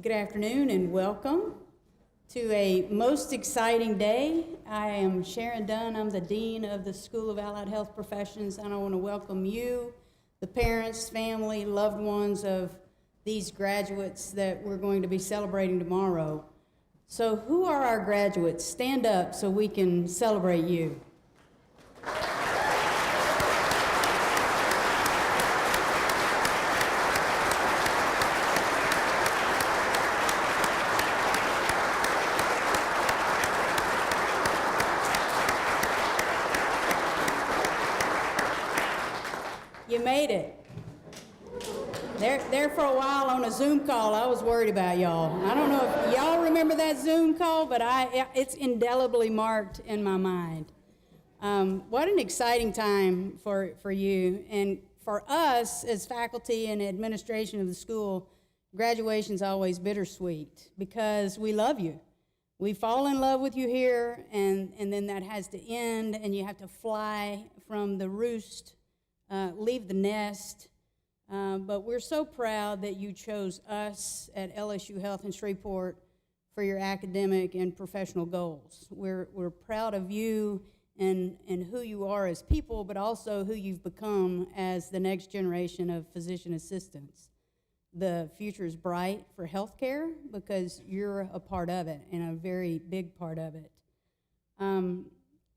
Good afternoon and welcome to a most exciting day. I am Sharon Dunn. I'm the Dean of the School of Allied Health Professions, and I want to welcome you, the parents, family, loved ones of these graduates that we're going to be celebrating tomorrow. So who are our graduates? Stand up so we can celebrate you. You made it. There for a while on a Zoom call, I was worried about y'all. I don't know if y'all remember that Zoom call, but it's indelibly marked in my mind. What an exciting time for you. And for us as faculty and administration of the school, graduation's always bittersweet because we love you. We fall in love with you here, and then that has to end, and you have to fly from the roost, leave the nest, but we're so proud that you chose us at LSU Health in Shreveport for your academic and professional goals. We're proud of you and who you are as people, but also who you've become as the next generation of physician assistants. The future is bright for healthcare because you're a part of it and a very big part of it.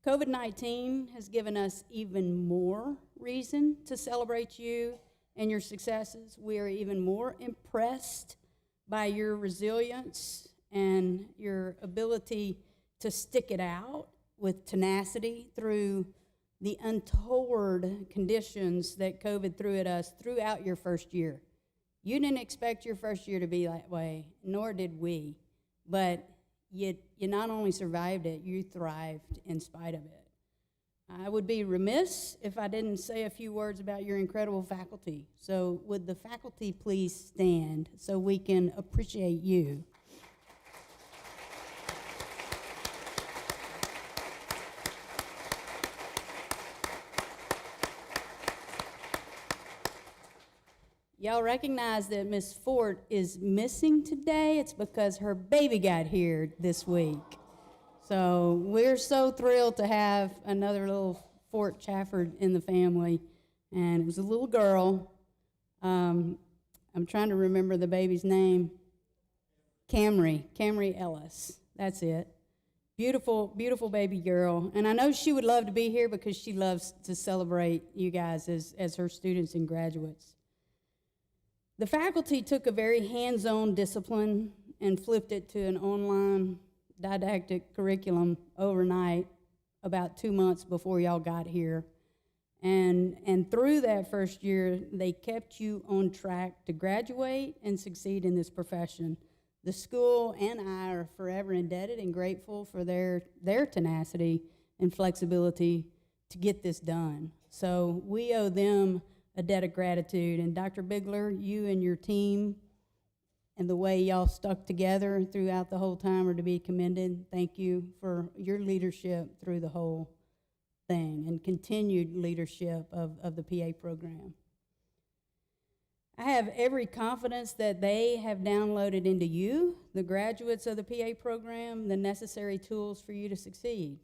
COVID-19 has given us even more reason to celebrate you and your successes. We are even more impressed by your resilience and your ability to stick it out with tenacity through the untoward conditions that COVID threw at us throughout your first year. You didn't expect your first year to be that way, nor did we, but you not only survived it, you thrived in spite of it. I would be remiss if I didn't say a few words about your incredible faculty. So would the faculty please stand so we can appreciate you? Y'all recognize that Miss Fort is missing today. It's because her baby got here this week. So we're so thrilled to have another little Fort Chafford in the family. And it was a little girl. I'm trying to remember the baby's name. Camry Ellis. That's it. Beautiful, beautiful baby girl. And I know she would love to be here because she loves to celebrate you guys as her students and graduates. The faculty took a very hands-on discipline and flipped it to an online didactic curriculum overnight about 2 months before y'all got here. And through that first year, they kept you on track to graduate and succeed in this profession. The school and I are forever indebted and grateful for their tenacity and flexibility to get this done. So we owe them a debt of gratitude. And Dr. Bigler, you and your team and the way y'all stuck together throughout the whole time are to be commended. Thank you for your leadership through the whole thing and continued leadership of the PA program. I have every confidence that they have downloaded into you, the graduates of the PA program, the necessary tools for you to succeed.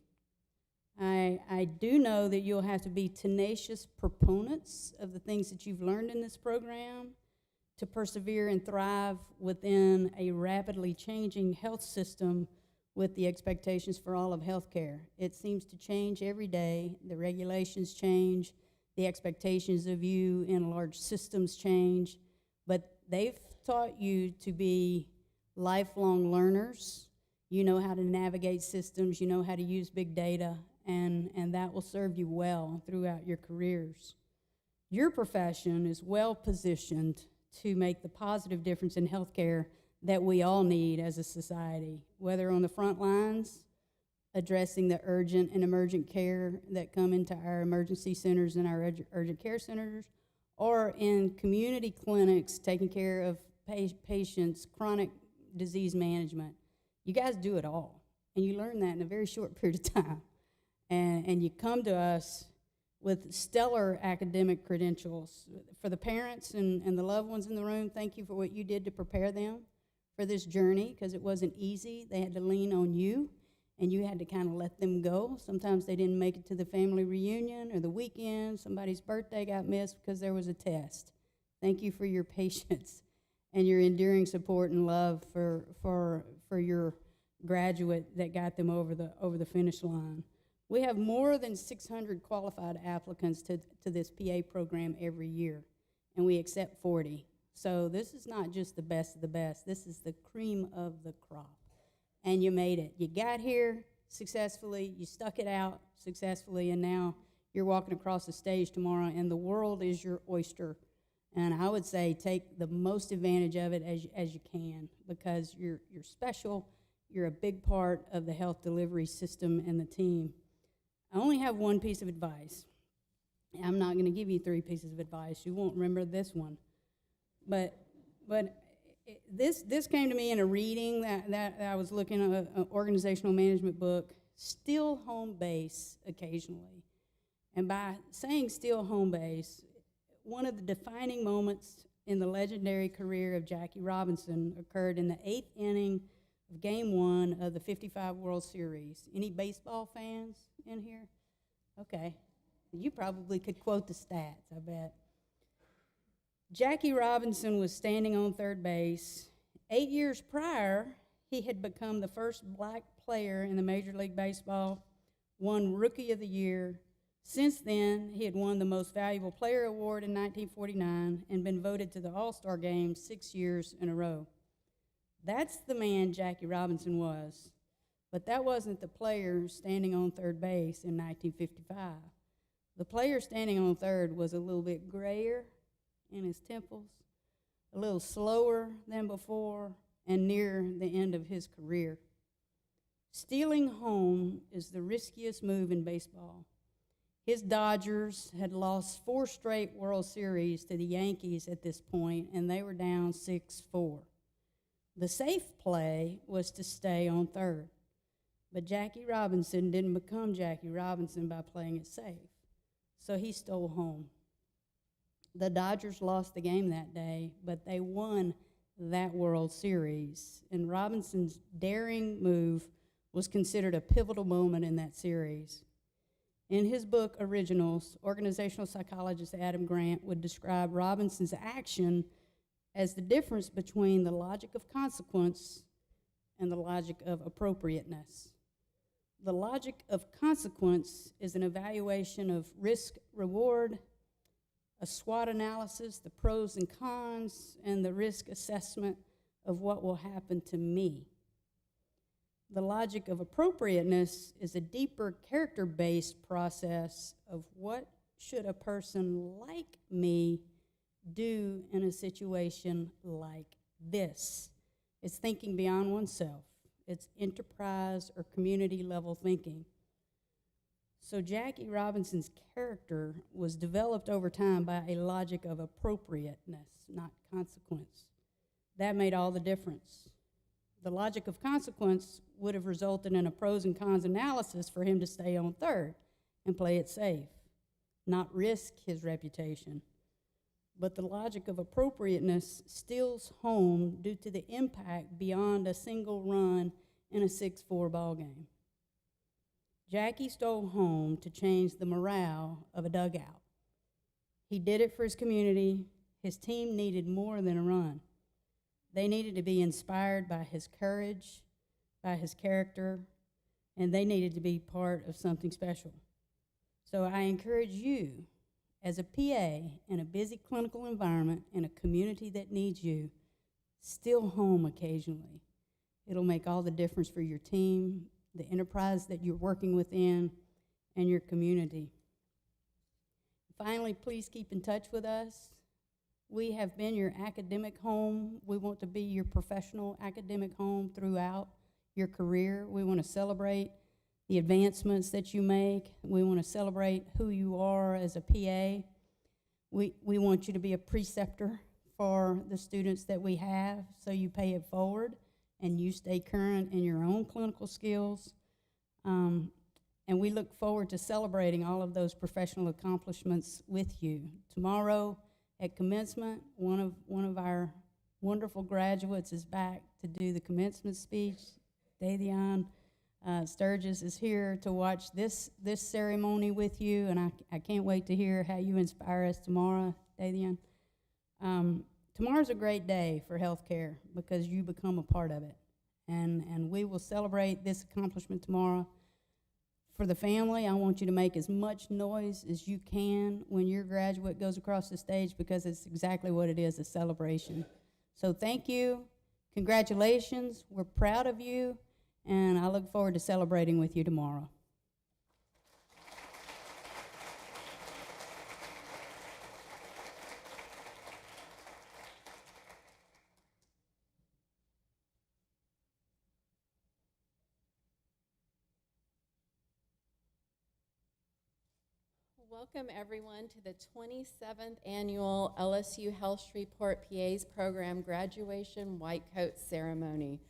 I do know that you'll have to be tenacious proponents of the things that you've learned in this program to persevere and thrive within a rapidly changing health system with the expectations for all of healthcare. It seems to change every day. The regulations change. The expectations of you in large systems change. But they've taught you to be lifelong learners. You know how to navigate systems. You know how to use big data. And that will serve you well throughout your careers. Your profession is well positioned to make the positive difference in healthcare that we all need as a society, whether on the front lines, addressing the urgent and emergent care that come into our emergency centers and our urgent care centers, or in community clinics taking care of patients, chronic disease management. You guys do it all, and you learn that in a very short period of time. And you come to us with stellar academic credentials. For the parents and the loved ones in the room, thank you for what you did to prepare them for this journey because it wasn't easy. They had to lean on you, and you had to kind of let them go. Sometimes they didn't make it to the family reunion or the weekend. Somebody's birthday got missed because there was a test. Thank you for your patience and your enduring support and love for your graduate that got them over the finish line. We have more than 600 qualified applicants to this PA program every year, and we accept 40. So this is not just the best of the best. This is the cream of the crop. And you made it. You got here successfully, you stuck it out successfully, and now you're walking across the stage tomorrow, and the world is your oyster. And I would say take the most advantage of it as you can, because you're special. You're a big part of the health delivery system and the team. I only have one piece of advice. I'm not going to give you 3 pieces of advice. You won't remember this one. But this came to me in a reading that I was looking at, an organizational management book, Still Home Base occasionally. And by saying still home base, one of the defining moments in the legendary career of Jackie Robinson occurred in the 8th inning of Game 1 of the 55 World Series. Any baseball fans in here? Okay. You probably could quote the stats, I bet. Jackie Robinson was standing on third base. 8 years prior, he had become the first black player in the Major League Baseball, won Rookie of the Year. Since then, he had won the Most Valuable Player Award in 1949 and been voted to the All-Star Game 6 years in a row. That's the man Jackie Robinson was. But that wasn't the player standing on third base in 1955. The player standing on third was a little bit grayer in his temples, a little slower than before, and near the end of his career. Stealing home is the riskiest move in baseball. His Dodgers had lost 4 straight World Series to the Yankees at this point, and they were down 6-4. The safe play was to stay on third. But Jackie Robinson didn't become Jackie Robinson by playing it safe, so he stole home. The Dodgers lost the game that day, but they won that World Series, and Robinson's daring move was considered a pivotal moment in that series. In his book, Originals, organizational psychologist Adam Grant would describe Robinson's action as the difference between the logic of consequence and the logic of appropriateness. The logic of consequence is an evaluation of risk-reward, a SWOT analysis, the pros and cons, and the risk assessment of what will happen to me. The logic of appropriateness is a deeper character-based process of what should a person like me do in a situation like this. It's thinking beyond oneself. It's enterprise or community level thinking. So Jackie Robinson's character was developed over time by a logic of appropriateness, not consequence. That made all the difference. The logic of consequence would have resulted in a pros and cons analysis for him to stay on third and play it safe, not risk his reputation. But the logic of appropriateness steals home due to the impact beyond a single run in a 6-4 ball game. Jackie stole home to change the morale of a dugout. He did it for his community. His team needed more than a run. They needed to be inspired by his courage, by his character, and they needed to be part of something special. So I encourage you, as a PA in a busy clinical environment in a community that needs you, steal home occasionally. It'll make all the difference for your team, the enterprise that you're working within, and your community. Finally, please keep in touch with us. We have been your academic home. We want to be your professional academic home throughout your career. We want to celebrate the advancements that you make. We want to celebrate who you are as a PA. We want you to be a preceptor for the students that we have, so you pay it forward and you stay current in your own clinical skills. And we look forward to celebrating all of those professional accomplishments with you. Tomorrow at Commencement, one of our wonderful graduates is back to do the commencement speech. Dathian Sturgis is here to watch this ceremony with you, and I can't wait to hear how you inspire us tomorrow, Davion. Tomorrow's a great day for healthcare because you become a part of it, and we will celebrate this accomplishment tomorrow. For the family, I want you to make as much noise as you can when your graduate goes across the stage because it's exactly what it is, a celebration. So thank you, congratulations, we're proud of you, and I look forward to celebrating with you tomorrow. Welcome everyone to the 27th annual LSU Health Shreveport PA's program graduation white coat ceremony.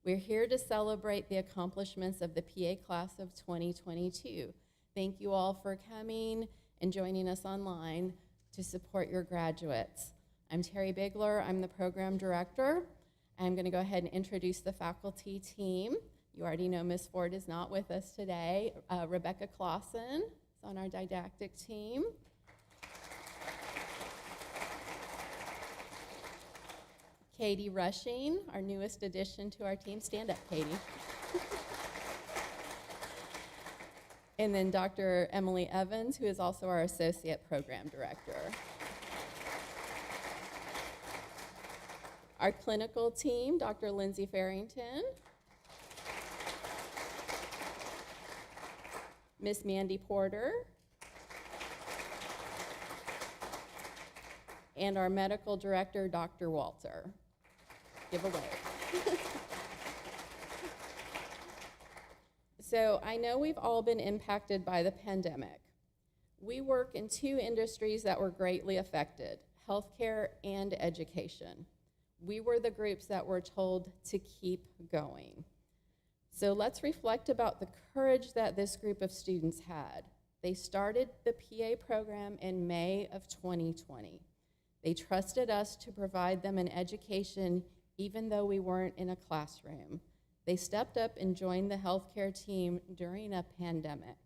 We're here to celebrate the accomplishments of the PA class of 2022. Thank you all for coming and joining us online to support your graduates. I'm Terry Bigler, I'm the program director. I'm going to go ahead and introduce the faculty team. You already know Ms. Ford is not with us today. Rebecca Clausen is on our didactic team. Katie Rushing, our newest addition to our team. Stand up, Katie. And then Dr. Emily Evans, who is also our associate program director. Our clinical team, Dr. Lindsay Farrington, Miss Mandy Porter, and our medical director, Dr. Walter. Give away. So I know we've all been impacted by the pandemic. We work in two industries that were greatly affected, healthcare and education. We were the groups that were told to keep going. So let's reflect about the courage that this group of students had. They started the PA program in May of 2020. They trusted us to provide them an education even though we weren't in a classroom. They stepped up and joined the healthcare team during a pandemic.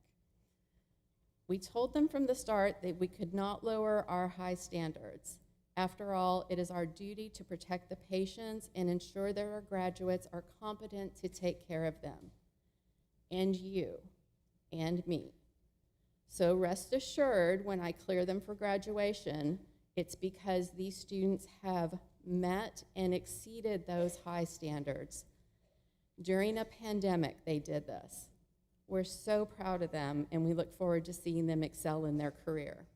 We told them from the start that we could not lower our high standards. After all, it is our duty to protect the patients and ensure that our graduates are competent to take care of them, and you, and me. So rest assured, when I clear them for graduation, it's because these students have met and exceeded those high standards. During a pandemic, they did this. We're so proud of them, and we look forward to seeing them excel in their career.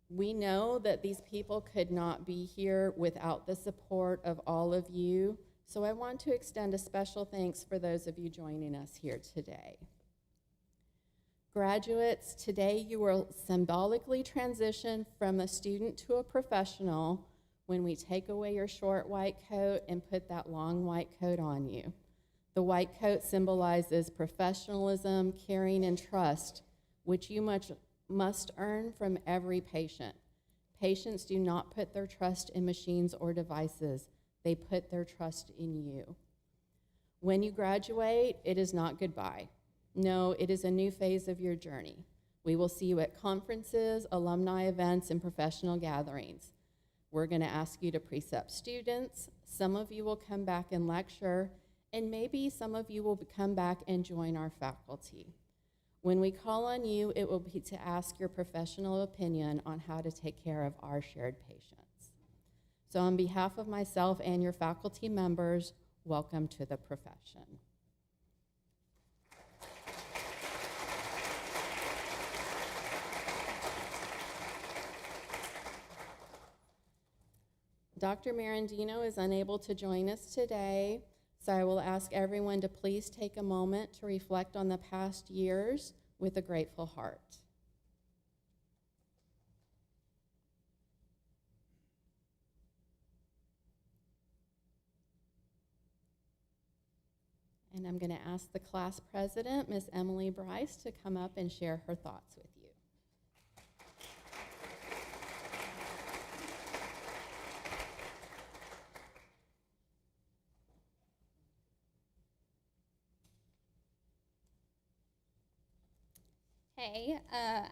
We know that these people could not be here without the support of all of you, so I want to extend a special thanks for those of you joining us here today. Graduates, today you will symbolically transition from a student to a professional when we take away your short white coat and put that long white coat on you. The white coat symbolizes professionalism, caring, and trust, which you must earn from every patient. Patients do not put their trust in machines or devices. They put their trust in you. When you graduate, it is not goodbye. No, it is a new phase of your journey. We will see you at conferences, alumni events, and professional gatherings. We're going to ask you to precept students. Some of you will come back and lecture, and maybe some of you will come back and join our faculty. When we call on you, it will be to ask your professional opinion on how to take care of our shared patients. So on behalf of myself and your faculty members, welcome to the profession. Dr. Marandino is unable to join us today, so I will ask everyone to please take a moment to reflect on the past years with a grateful heart. And I'm going to ask the class president, Ms. Emily Bryce, to come up and share her thoughts with you. Hey,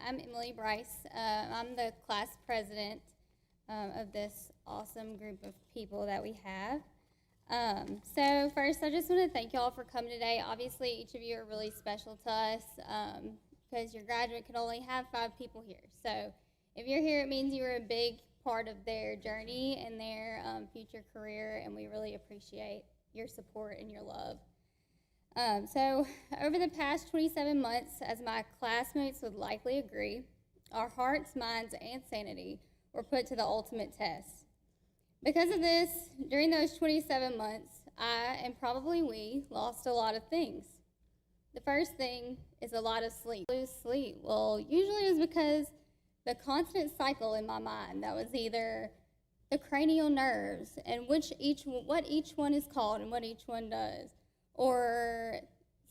I'm Emily Bryce. I'm the class president of this awesome group of people that we have. So first, I just want to thank y'all for coming today. Obviously, each of you are really special to us because your graduate can only have 5 people here. So if you're here, it means you were a big part of their journey and their future career, and we really appreciate your support and your love. So over the past 27 months, as my classmates would likely agree, our hearts, minds, and sanity were put to the ultimate test. Because of this, during those 27 months, I, and probably we, lost a lot of things. The first thing is a lot of sleep. Lose sleep. Well, usually it was because the constant cycle in my mind that was either the cranial nerves and what each one is called and what each one does, or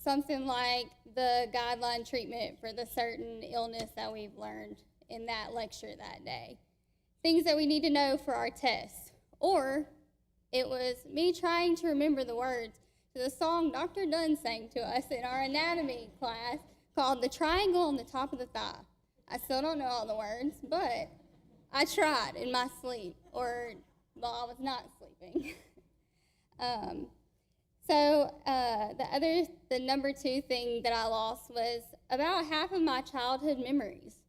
something like the guideline treatment for the certain illness that we've learned in that lecture that day. Things that we need to know for our tests. Or it was me trying to remember the words to the song Dr. Dunn sang to us in our anatomy class called The Triangle on the Top of the Thigh. I still don't know all the words, but I tried in my sleep, or while I was not sleeping. The number 2 thing that I lost was about half of my childhood memories.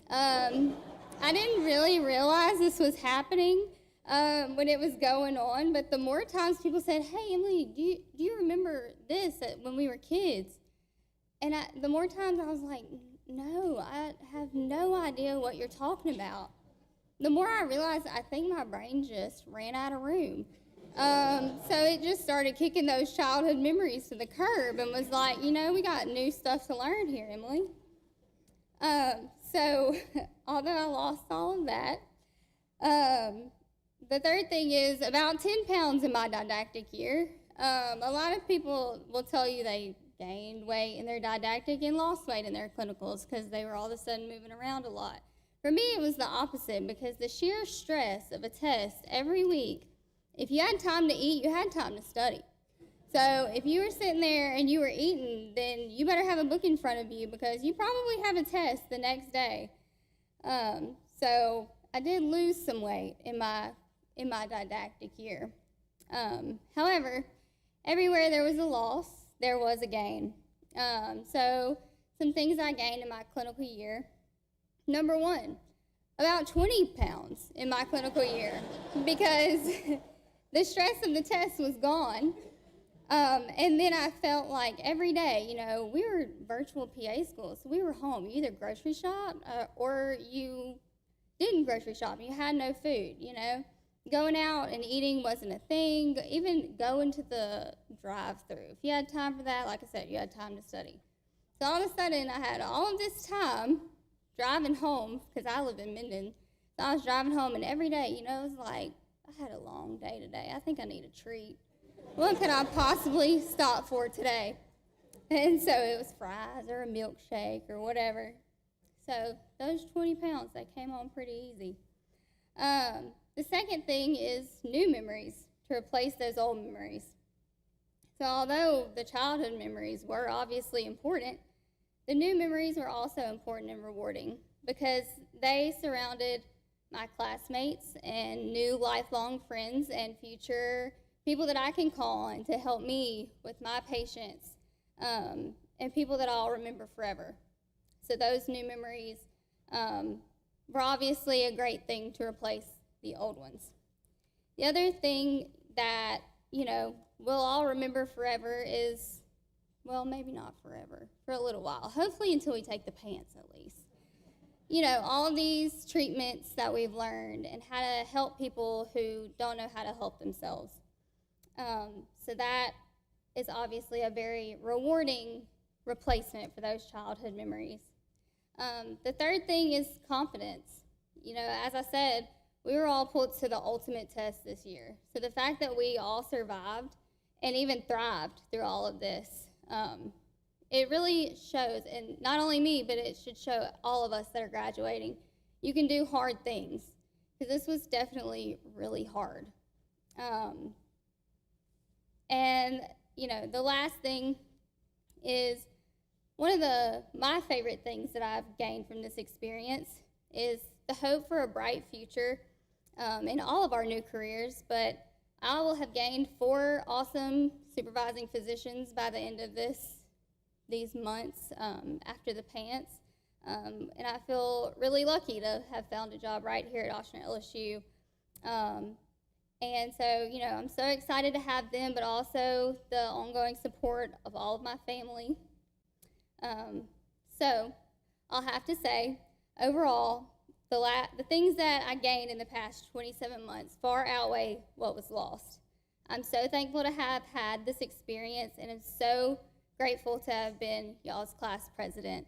I didn't really realize this was happening when it was going on, but the more times people said, "Hey, Emily, do you remember this when we were kids?" And the more times I was like, "No, I have no idea what you're talking about." The more I realized, I think my brain just ran out of room. So it just started kicking those childhood memories to the curb and was like, we got new stuff to learn here, Emily. So although I lost all of that, the third thing is about 10 pounds in my didactic year. A lot of people will tell you they gained weight in their didactic and lost weight in their clinicals because they were all of a sudden moving around a lot. For me, it was the opposite because the sheer stress of a test every week, if you had time to eat, you had time to study. So if you were sitting there and you were eating, then you better have a book in front of you because you probably have a test the next day. So I did lose some weight in my didactic year. However, everywhere there was a loss, there was a gain. So some things I gained in my clinical year. Number 1, about 20 pounds in my clinical year because the stress of the test was gone. And then I felt like every day, we were virtual PA school, so we were home. You either grocery shop or you didn't grocery shop. You had no food, Going out and eating wasn't a thing. Even going to the drive-thru. If you had time for that, like I said, you had time to study. So all of a sudden, I had all of this time driving home, because I live in Minden. So I was driving home, and every day, it was like, I had a long day today. I think I need a treat. What could I possibly stop for today? And so it was fries or a milkshake or whatever. So those 20 pounds, they came on pretty easy. The second thing is new memories to replace those old memories. So although the childhood memories were obviously important, the new memories were also important and rewarding because they surrounded my classmates and new lifelong friends and future people that I can call on to help me with my patients, and people that I'll remember forever. So those new memories were obviously a great thing to replace the old ones. The other thing that, we'll all remember forever is, well, maybe not forever, for a little while. Hopefully until we take the pants at least. All of these treatments that we've learned and how to help people who don't know how to help themselves. So that is obviously a very rewarding replacement for those childhood memories. The third thing is confidence. As I said, we were all put to the ultimate test this year. So the fact that we all survived and even thrived through all of this, it really shows, and not only me, but it should show all of us that are graduating, you can do hard things, because this was definitely really hard. And, the last thing is One of my favorite things that I've gained from this experience is the hope for a bright future in all of our new careers, but I will have gained 4 awesome supervising physicians by the end of these months after the pants. And I feel really lucky to have found a job right here at Austin LSU. And so, you know, I'm so excited to have them, but also the ongoing support of all of my family. So I'll have to say, overall, the things that I gained in the past 27 months far outweigh what was lost. I'm so thankful to have had this experience, and I'm so grateful to have been y'all's class president,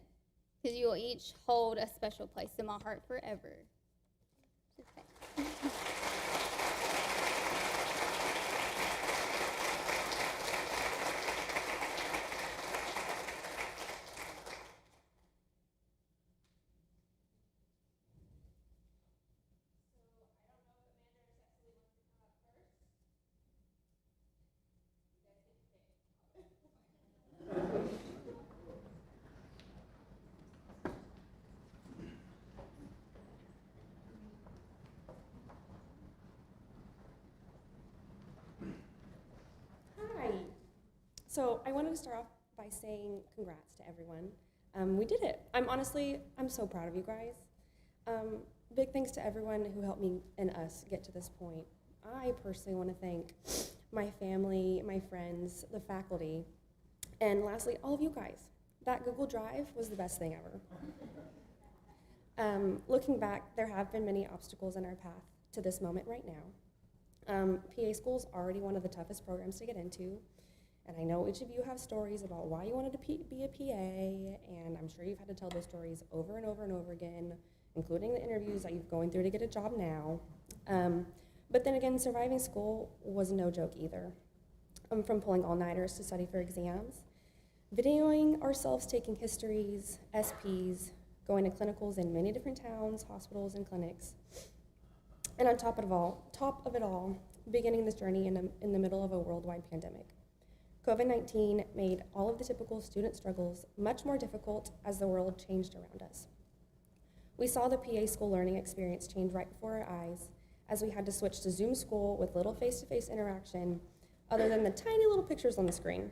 because you will each hold a special place in my heart forever. So I wanted to start off by saying congrats to everyone. We did it. I'm so proud of you guys. Big thanks to everyone who helped me and us get to this point. I personally want to thank my family, my friends, the faculty, and lastly, all of you guys. That Google Drive was the best thing ever. Looking back, there have been many obstacles in our path to this moment right now. PA school is already one of the toughest programs to get into. And I know each of you have stories about why you wanted to be a PA, and I'm sure you've had to tell those stories over and over and over again, including the interviews that you're going through to get a job now. But then again, surviving school was no joke either. From pulling all-nighters to study for exams, videoing ourselves taking histories, SPs, going to clinicals in many different towns, hospitals, and clinics. And on top of it all, beginning this journey in the middle of a worldwide pandemic. COVID-19 made all of the typical student struggles much more difficult as the world changed around us. We saw the PA school learning experience change right before our eyes as we had to switch to Zoom school with little face-to-face interaction other than the tiny little pictures on the screen.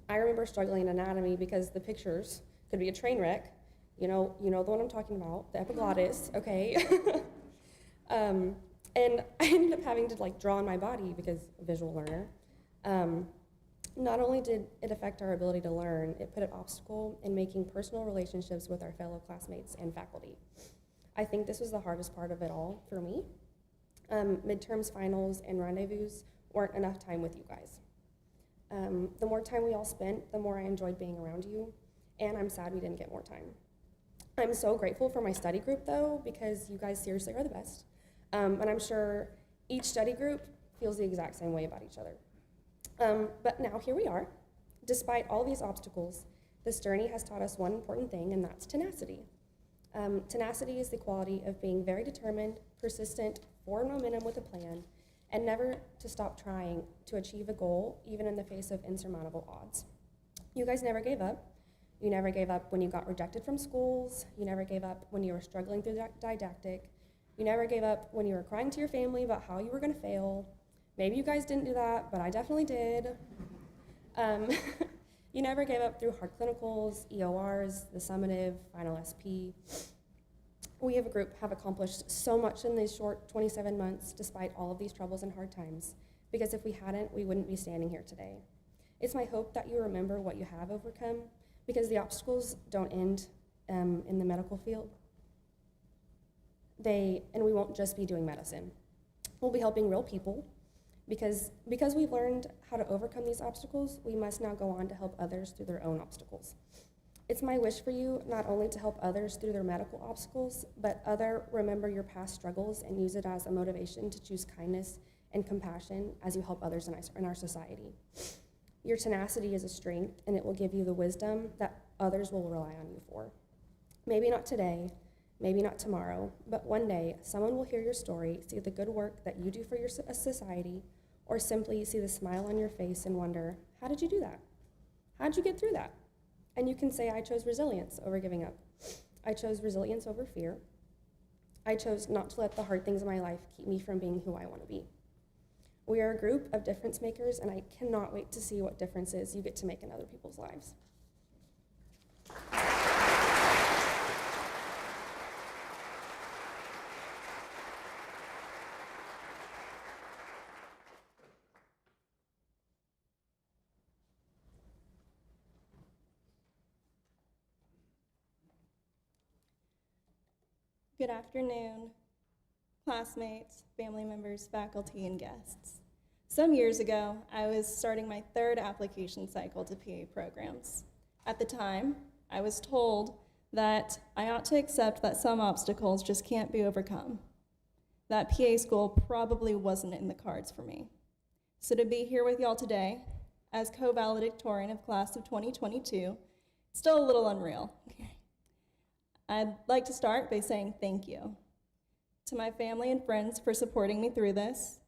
I remember struggling in anatomy because the pictures could be a train wreck. You know the one I'm talking about, the epiglottis, okay? And I ended up having to draw on my body because a visual learner. Not only did it affect our ability to learn, it put an obstacle in making personal relationships with our fellow classmates and faculty. I think this was the hardest part of it all for me. Midterms, finals, and rendezvous weren't enough time with you guys. The more time we all spent, the more I enjoyed being around you, and I'm sad we didn't get more time. I'm so grateful for my study group though, because you guys seriously are the best. And I'm sure each study group feels the exact same way about each other. But now here we are. Despite all these obstacles, this journey has taught us one important thing, and that's tenacity. Tenacity is the quality of being very determined, persistent, forward momentum with a plan, and never to stop trying to achieve a goal, even in the face of insurmountable odds. You guys never gave up. You never gave up when you got rejected from schools. You never gave up when you were struggling through didactic. You never gave up when you were crying to your family about how you were going to fail. Maybe you guys didn't do that, but I definitely did. You never gave up through hard clinicals, EORs, the summative, final SP. We as a group have accomplished so much in these short 27 months despite all of these troubles and hard times, because if we hadn't, we wouldn't be standing here today. It's my hope that you remember what you have overcome, because the obstacles don't end in the medical field. And we won't just be doing medicine. We'll be helping real people. Because we've learned how to overcome these obstacles, we must now go on to help others through their own obstacles. It's my wish for you not only to help others through their medical obstacles, but remember your past struggles and use it as a motivation to choose kindness and compassion as you help others in our society. Your tenacity is a strength, and it will give you the wisdom that others will rely on you for. Maybe not today, maybe not tomorrow, but one day someone will hear your story, see the good work that you do for your society, or simply see the smile on your face and wonder, how did you do that? How did you get through that? And you can say, I chose resilience over giving up. I chose resilience over fear. I chose not to let the hard things in my life keep me from being who I want to be. We are a group of difference makers, and I cannot wait to see what differences you get to make in other people's lives. Good afternoon, classmates, family members, faculty, and guests. Some years ago, I was starting my third application cycle to PA programs. At the time, I was told that I ought to accept that some obstacles just can't be overcome. That PA school probably wasn't in the cards for me. So to be here with y'all today, as co-valedictorian of class of 2022, it's still a little unreal. I'd like to start by saying thank you to my family and friends for supporting me through this,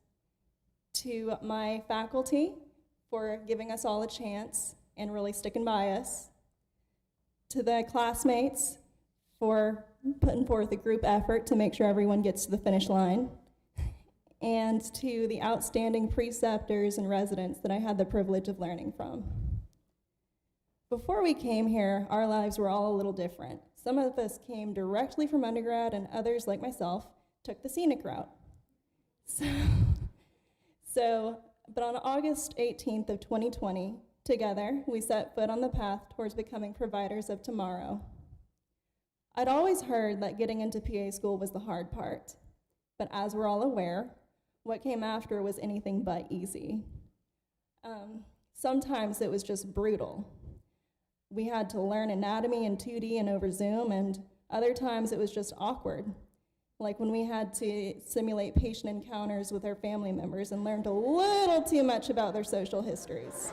to my faculty for giving us all a chance and really sticking by us, to the classmates for putting forth a group effort to make sure everyone gets to the finish line, and to the outstanding preceptors and residents that I had the privilege of learning from. Before we came here, our lives were all a little different. Some of us came directly from undergrad, and others, like myself, took the scenic route. But on August 18th of 2020, together, we set foot on the path towards becoming providers of tomorrow. I'd always heard that getting into PA school was the hard part, but as we're all aware, what came after was anything but easy. Sometimes it was just brutal. We had to learn anatomy in 2D and over Zoom, and other times it was just awkward, like when we had to simulate patient encounters with our family members and learned a little too much about their social histories.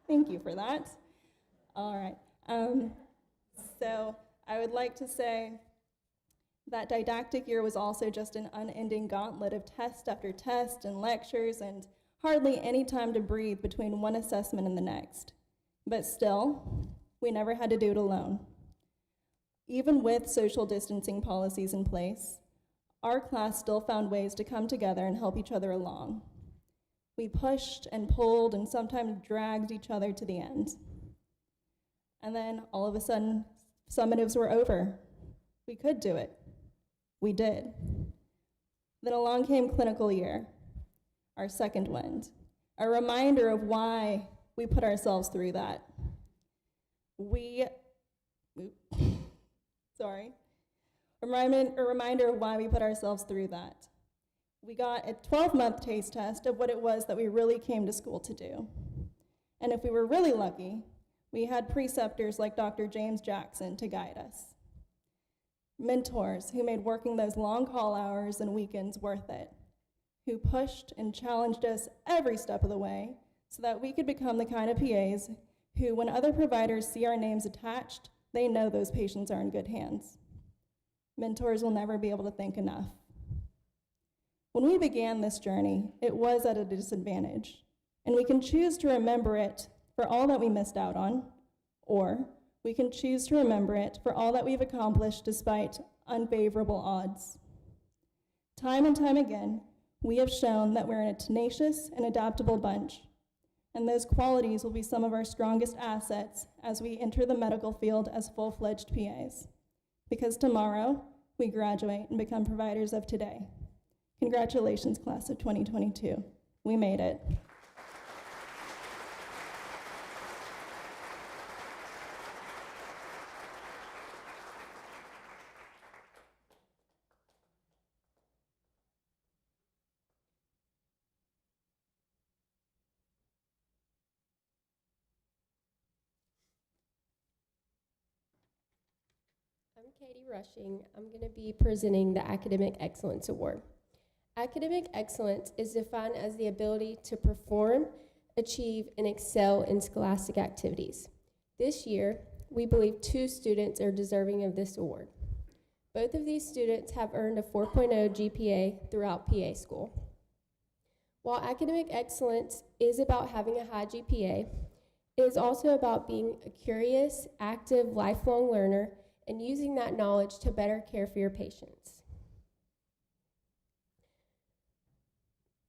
Thank you for that. All right. So I would like to say that didactic year was also just an unending gauntlet of test after test and lectures and hardly any time to breathe between one assessment and the next. But still, we never had to do it alone. Even with social distancing policies in place, our class still found ways to come together and help each other along. We pushed and pulled and sometimes dragged each other to the end. And then all of a sudden, summatives were over. We could do it. We did. Then along came clinical year, our second wind, a reminder of why we put ourselves through that. A reminder of why we put ourselves through that. We got a 12-month taste test of what it was that we really came to school to do. And if we were really lucky, we had preceptors like Dr. James Jackson to guide us. Mentors who made working those long call hours and weekends worth it, who pushed and challenged us every step of the way so that we could become the kind of PAs who, when other providers see our names attached, they know those patients are in good hands. Mentors will never be able to thank enough. When we began this journey, it was at a disadvantage, and we can choose to remember it for all that we missed out on, or we can choose to remember it for all that we've accomplished despite unfavorable odds. Time and time again, we have shown that we're a tenacious and adaptable bunch, and those qualities will be some of our strongest assets as we enter the medical field as full-fledged PAs. Because tomorrow, we graduate and become providers of today. Congratulations, class of 2022. We made it. I'm Katie Rushing. I'm going to be presenting the Academic Excellence Award. Academic excellence is defined as the ability to perform, achieve, and excel in scholastic activities. This year, we believe 2 students are deserving of this award. Both of these students have earned a 4.0 GPA throughout PA school. While academic excellence is about having a high GPA, It is also about being a curious, active, lifelong learner and using that knowledge to better care for your patients.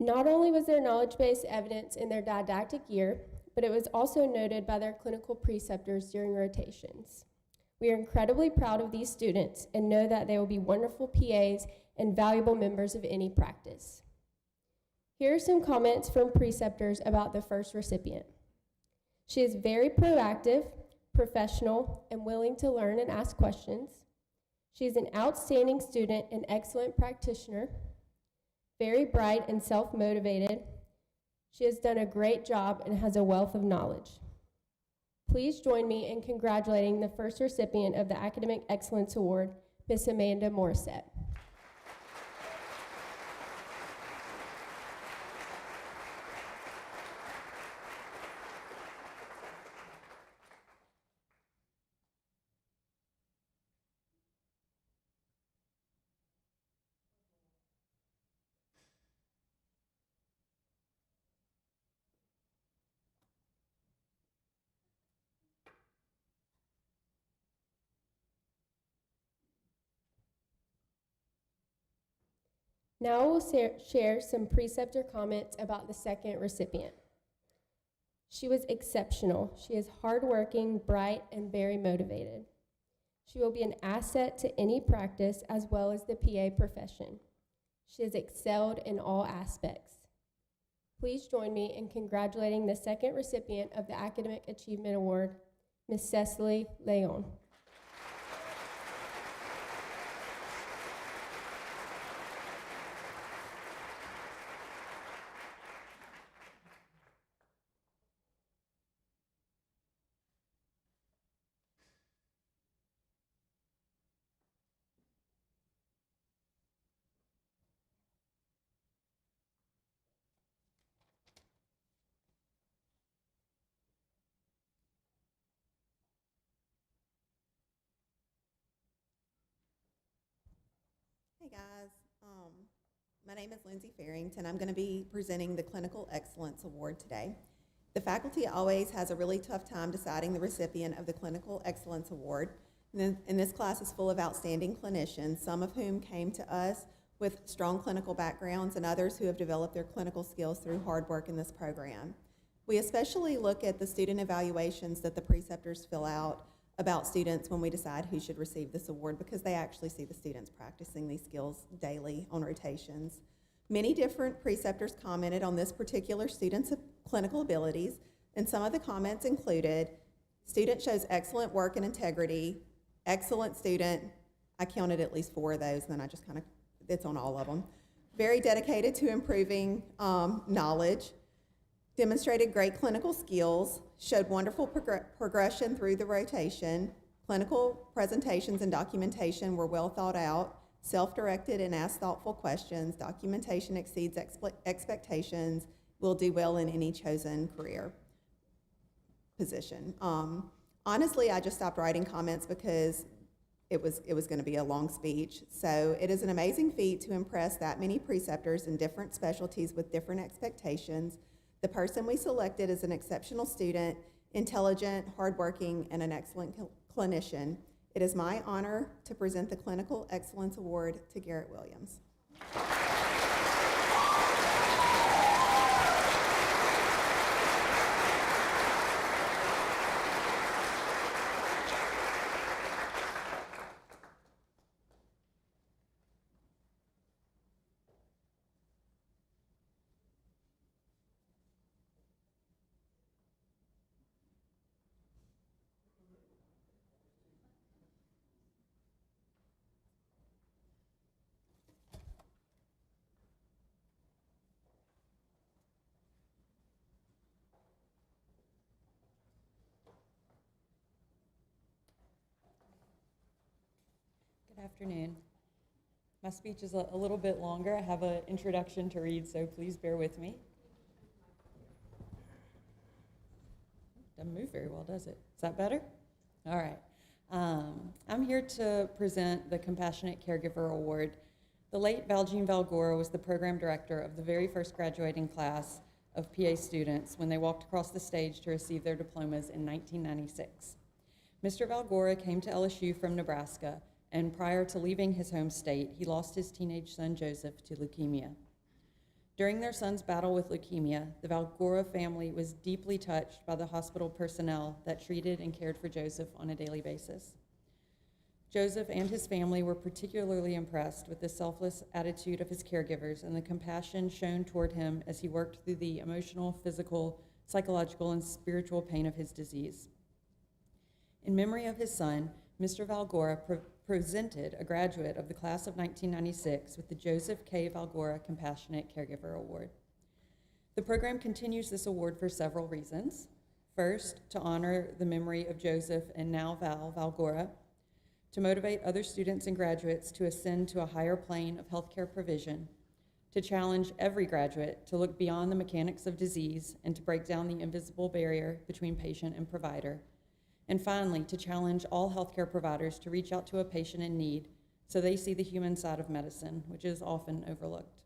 Not only was there knowledge-based evidence in their didactic year, but it was also noted by their clinical preceptors during rotations. We are incredibly proud of these students and know that they will be wonderful PAs and valuable members of any practice. Here are some comments from preceptors about the first recipient. She is very proactive, professional, and willing to learn and ask questions. She is an outstanding student and excellent practitioner, very bright and self-motivated. She has done a great job and has a wealth of knowledge. Please join me in congratulating the first recipient of the Academic Excellence Award, Miss Amanda Morissette. Now we'll share some preceptor comments about the second recipient. She was exceptional. She is hardworking, bright, and very motivated. She will be an asset to any practice as well as the PA profession. She has excelled in all aspects. Please join me in congratulating the second recipient of the Academic Achievement Award, Ms. Cecily Leon. Hey guys, my name is Lindsay Farrington. I'm going to be presenting the Clinical Excellence Award today. The faculty always has a really tough time deciding the recipient of the Clinical Excellence Award. And this class is full of outstanding clinicians, some of whom came to us with strong clinical backgrounds and others who have developed their clinical skills through hard work in this program. We especially look at the student evaluations that the preceptors fill out about students when we decide who should receive this award, because they actually see the students practicing these skills daily on rotations. Many different preceptors commented on this particular student's clinical abilities, and some of the comments included: student shows excellent work and integrity, excellent student. I counted at least 4 of those, and then I just kind of, it's on all of them. Very dedicated to improving knowledge, demonstrated great clinical skills, showed wonderful progression through the rotation, clinical presentations and documentation were well thought out, self-directed and asked thoughtful questions, documentation exceeds expectations, will do well in any chosen career position. Honestly, I just stopped writing comments because it was going to be a long speech. So it is an amazing feat to impress that many preceptors in different specialties with different expectations. The person we selected is an exceptional student, intelligent, hardworking, and an excellent clinician. It is my honor to present the Clinical Excellence Award to Garrett Williams. Good afternoon. My speech is a little bit longer. I have an introduction to read, so please bear with me. Doesn't move very well, does it? Is that better? All right. I'm here to present the Compassionate Caregiver Award. The late Valgora was the program director of the very first graduating class of PA students when they walked across the stage to receive their diplomas in 1996. Mr. Valgora came to LSU from Nebraska, and prior to leaving his home state, he lost his teenage son Joseph to leukemia. During their son's battle with leukemia, the Valgora family was deeply touched by the hospital personnel that treated and cared for Joseph on a daily basis. Joseph and his family were particularly impressed with the selfless attitude of his caregivers and the compassion shown toward him as he worked through the emotional, physical, psychological, and spiritual pain of his disease. In memory of his son, Mr. Valgora presented a graduate of the class of 1996 with the Joseph K. Valgora Compassionate Caregiver Award. The program continues this award for several reasons. First, to honor the memory of Joseph and now Val Valgora, to motivate other students and graduates to ascend to a higher plane of healthcare provision, to challenge every graduate to look beyond the mechanics of disease and to break down the invisible barrier between patient and provider, and finally, to challenge all healthcare providers to reach out to a patient in need so they see the human side of medicine, which is often overlooked.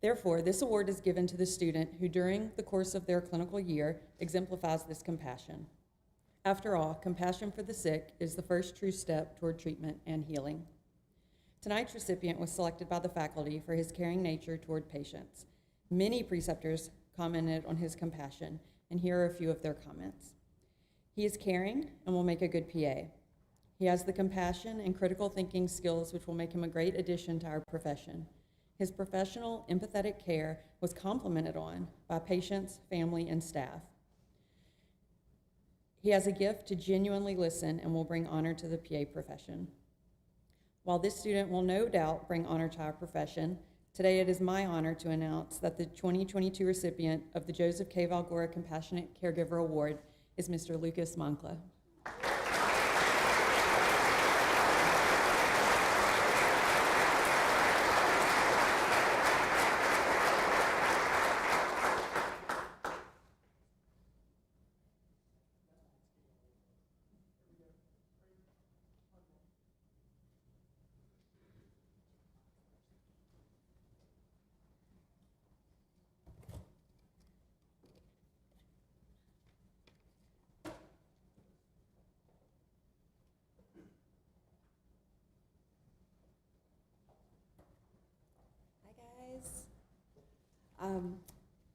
Therefore, this award is given to the student who, during the course of their clinical year, exemplifies this compassion. After all, compassion for the sick is the first true step toward treatment and healing. Tonight's recipient was selected by the faculty for his caring nature toward patients. Many preceptors commented on his compassion, and here are a few of their comments. He is caring and will make a good PA. He has the compassion and critical thinking skills which will make him a great addition to our profession. His professional, empathetic care was complimented on by patients, family, and staff. He has a gift to genuinely listen and will bring honor to the PA profession. While this student will no doubt bring honor to our profession, today it is my honor to announce that the 2022 recipient of the Joseph K. Valgora Compassionate Caregiver Award is Mr. Lucas Moncla.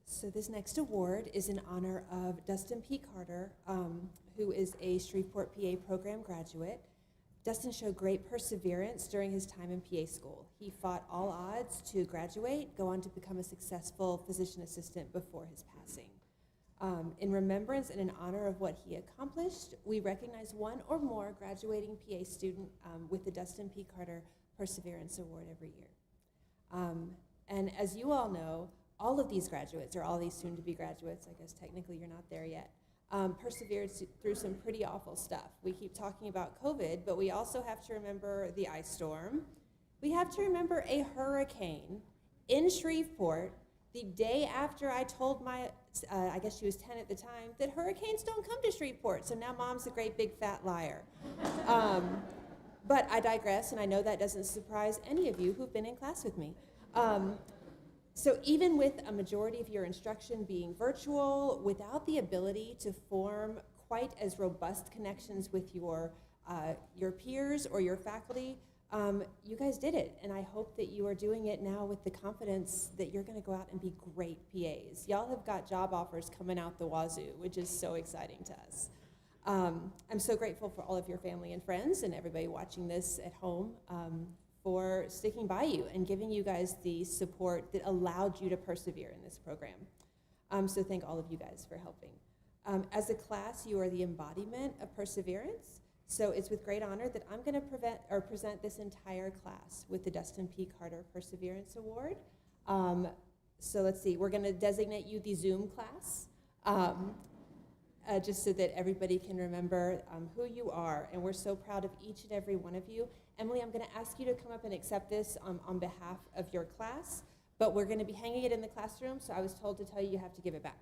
So this next award is in honor of Dustin P. Carter, who is a Shreveport PA program graduate. Dustin showed great perseverance during his time in PA school. He fought all odds to graduate, go on to become a successful physician assistant before his passing. In remembrance and in honor of what he accomplished, we recognize one or more graduating PA student with the Dustin P. Carter Perseverance Award every year. And as you all know, all of these graduates, or all these soon-to-be graduates, I guess technically you're not there yet, persevered through some pretty awful stuff. We keep talking about COVID, but we also have to remember the ice storm. We have to remember a hurricane in Shreveport the day after I told my, I guess she was 10 at the time, that hurricanes don't come to Shreveport, so now Mom's a great big fat liar. But I digress, and I know that doesn't surprise any of you who've been in class with me. So even with a majority of your instruction being virtual, without the ability to form quite as robust connections with your peers or your faculty, you guys did it. And I hope that you are doing it now with the confidence that you're gonna go out and be great PAs. Y'all have got job offers coming out the wazoo, which is so exciting to us. I'm so grateful for all of your family and friends and everybody watching this at home. For sticking by you and giving you guys the support that allowed you to persevere in this program. So thank all of you guys for helping. As a class, you are the embodiment of perseverance. So it's with great honor that I'm gonna present this entire class with the Dustin P. Carter Perseverance Award. So let's see, we're gonna designate you the Zoom class, just so that everybody can remember who you are. And we're so proud of each and every one of you. Emily, I'm going to ask you to come up and accept this on behalf of your class, but we're going to be hanging it in the classroom, so I was told to tell you you have to give it back.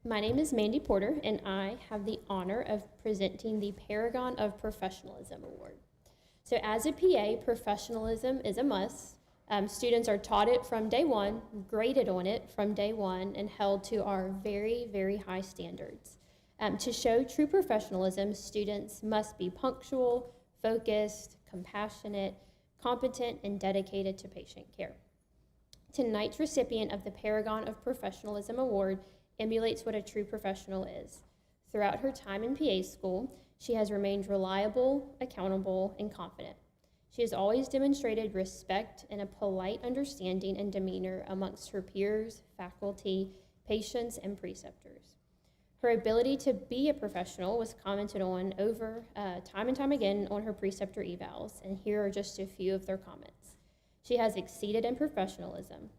My name is Mandy Porter, and I have the honor of presenting the Paragon of Professionalism Award. So as a PA, professionalism is a must. Students are taught it from day one, graded on it from day one, and held to our very, very high standards. To show true professionalism, students must be punctual, focused, compassionate, competent, and dedicated to patient care. Tonight's recipient of the Paragon of Professionalism Award emulates what a true professional is. Throughout her time in PA school, she has remained reliable, accountable, and confident. She has always demonstrated respect and a polite understanding and demeanor amongst her peers, faculty, patients, and preceptors. Her ability to be a professional was commented on over time and time again on her preceptor evals, and here are just a few of their comments. She has exceeded in professionalism.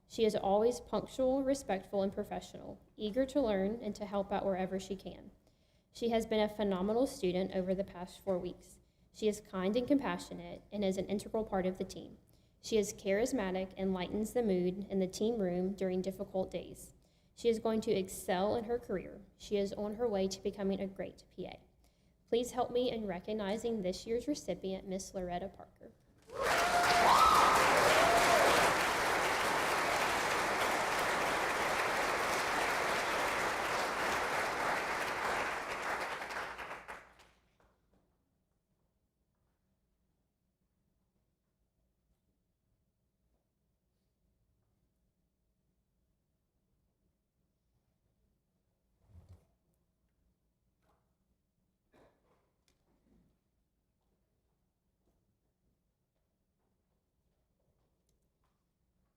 She is always punctual, respectful, and professional, eager to learn and to help out wherever she can. She has been a phenomenal student over the past 4 weeks. She is kind and compassionate and is an integral part of the team. She is charismatic and lightens the mood in the team room during difficult days. She is going to excel in her career. She is on her way to becoming a great PA. Please help me in recognizing this year's recipient, Miss Loretta Parker.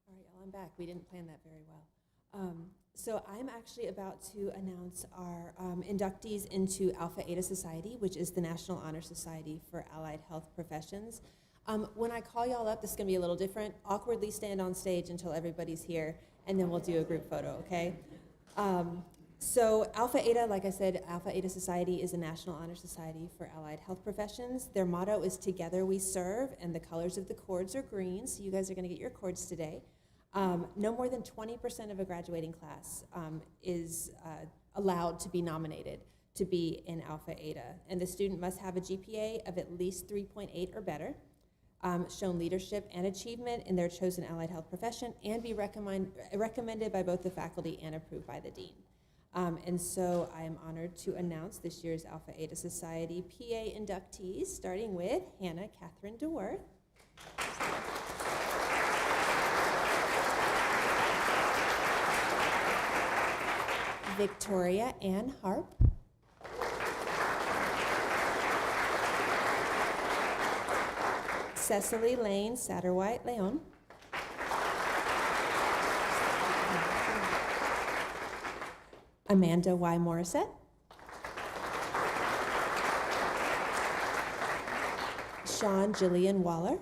All right, y'all, I'm back. We didn't plan that very well. So I'm actually about to announce our inductees into Alpha Eta Society, which is the National Honor Society for Allied Health Professions. When I call y'all up, this is going to be a little different. Awkwardly stand on stage until everybody's here, and then we'll do a group photo, okay? So Alpha Eta, like I said, Alpha Eta Society is a National Honor Society for Allied Health Professions. Their motto is "Together we serve," and the colors of the cords are green, so you guys are going to get your cords today. No more than 20% of a graduating class is allowed to be nominated to be in Alpha Eta, and the student must have a GPA of at least 3.8 or better, shown leadership and achievement in their chosen allied health profession, and be recommended by both the faculty and approved by the dean. And so I am honored to announce this year's Alpha Eta Society PA inductees, starting with Hannah Catherine DeWorth. Victoria Ann Harp. Cecily Lane Satterwhite Leon. Amanda Y. Morissette. Sean Jillian Waller.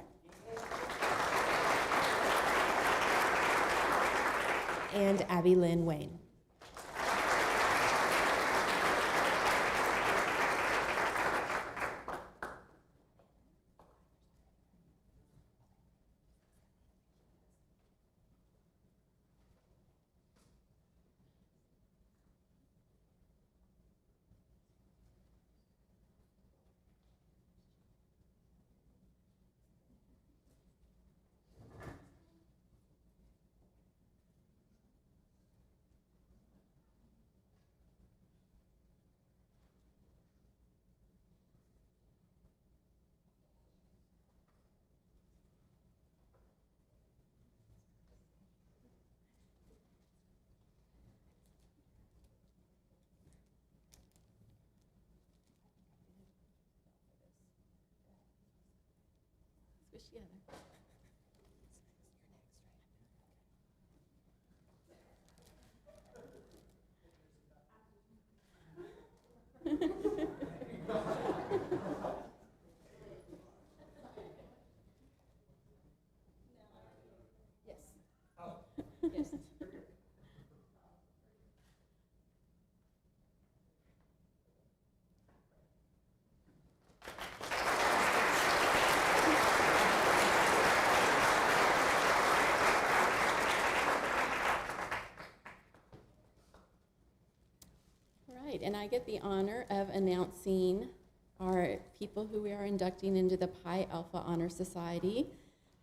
And Abby Lynn Wayne. Squish together. Yes. Yes. right, and I get the honor of announcing our people who we are inducting into the Pi Alpha Honor Society.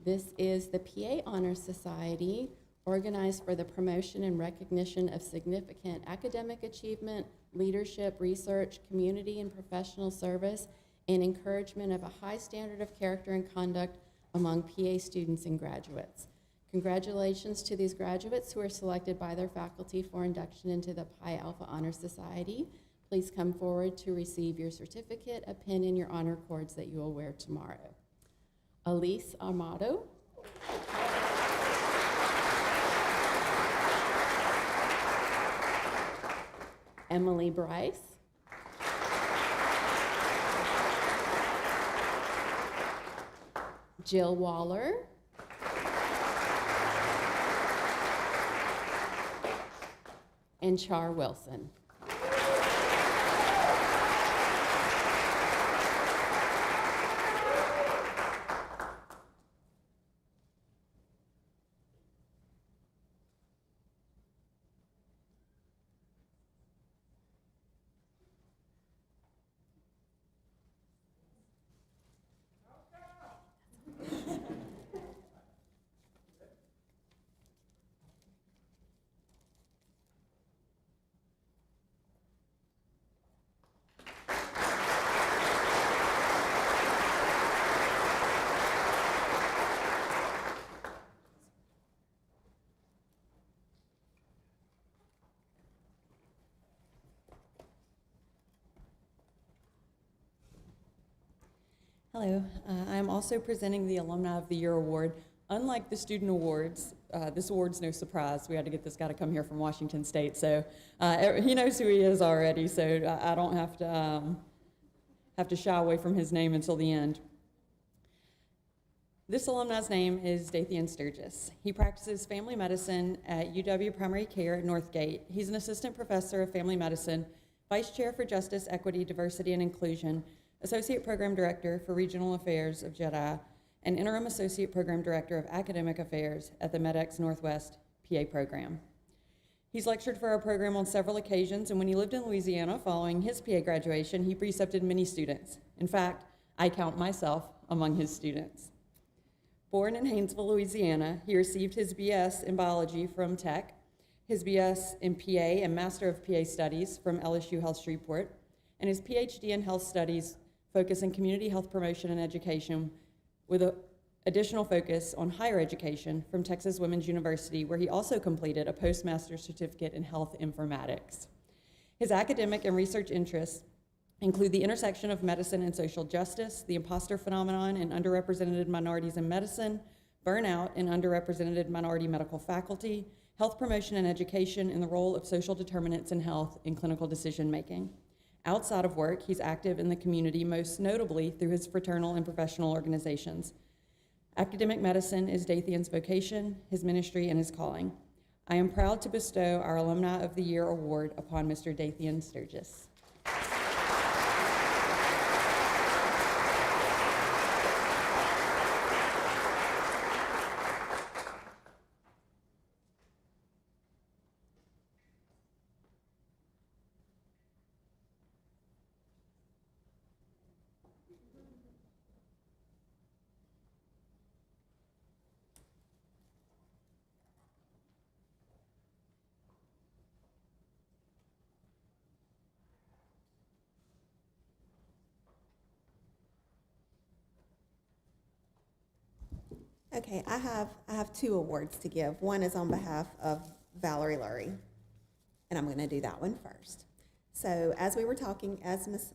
This is the PA Honor Society, organized for the promotion and recognition of significant academic achievement, leadership, research, community and professional service, and encouragement of a high standard of character and conduct among PA students and graduates. Congratulations to these graduates who are selected by their faculty for induction into the Pi Alpha Honor Society. Please come forward to receive your certificate, a pin, and your honor cords that you will wear tomorrow. Elise Armado. Emily Bryce. Jill Waller. And Char Wilson. Hello, I am also presenting the Alumni of the Year Award. Unlike the student awards, this award's no surprise. We had to get this guy to come here from Washington State, so he knows who he is already, so I don't have to shy away from his name until the end. This alumni's name is Dathian Sturgis. He practices family medicine at UW Primary Care at Northgate. He's an assistant professor of family medicine, vice chair for justice, equity, diversity, and inclusion, associate program director for regional affairs of JEDI, and interim associate program director of academic affairs at the MEDEX Northwest PA program. He's lectured for our program on several occasions, and when he lived in Louisiana following his PA graduation, he precepted many students. In fact, I count myself among his students. Born in Haynesville, Louisiana, he received his BS in biology from Tech, his BS in PA and Master of PA Studies from LSU Health Shreveport, and his PhD in Health Studies focus in community health promotion and education with an additional focus on higher education from Texas Women's University, where he also completed a postmaster's certificate in health informatics. His academic and research interests include the intersection of medicine and social justice, the imposter phenomenon in underrepresented minorities in medicine, burnout in underrepresented minority medical faculty, health promotion and education, and the role of social determinants in health in clinical decision-making. Outside of work, he's active in the community, most notably through his fraternal and professional organizations. Academic medicine is Dathian's vocation, his ministry, and his calling. I am proud to bestow our Alumni of the Year award upon Mr. Dathian Sturgis. Okay, I have two awards to give. One is on behalf of Valerie Lurie, and I'm going to do that one first. So as we were talking, as Ms.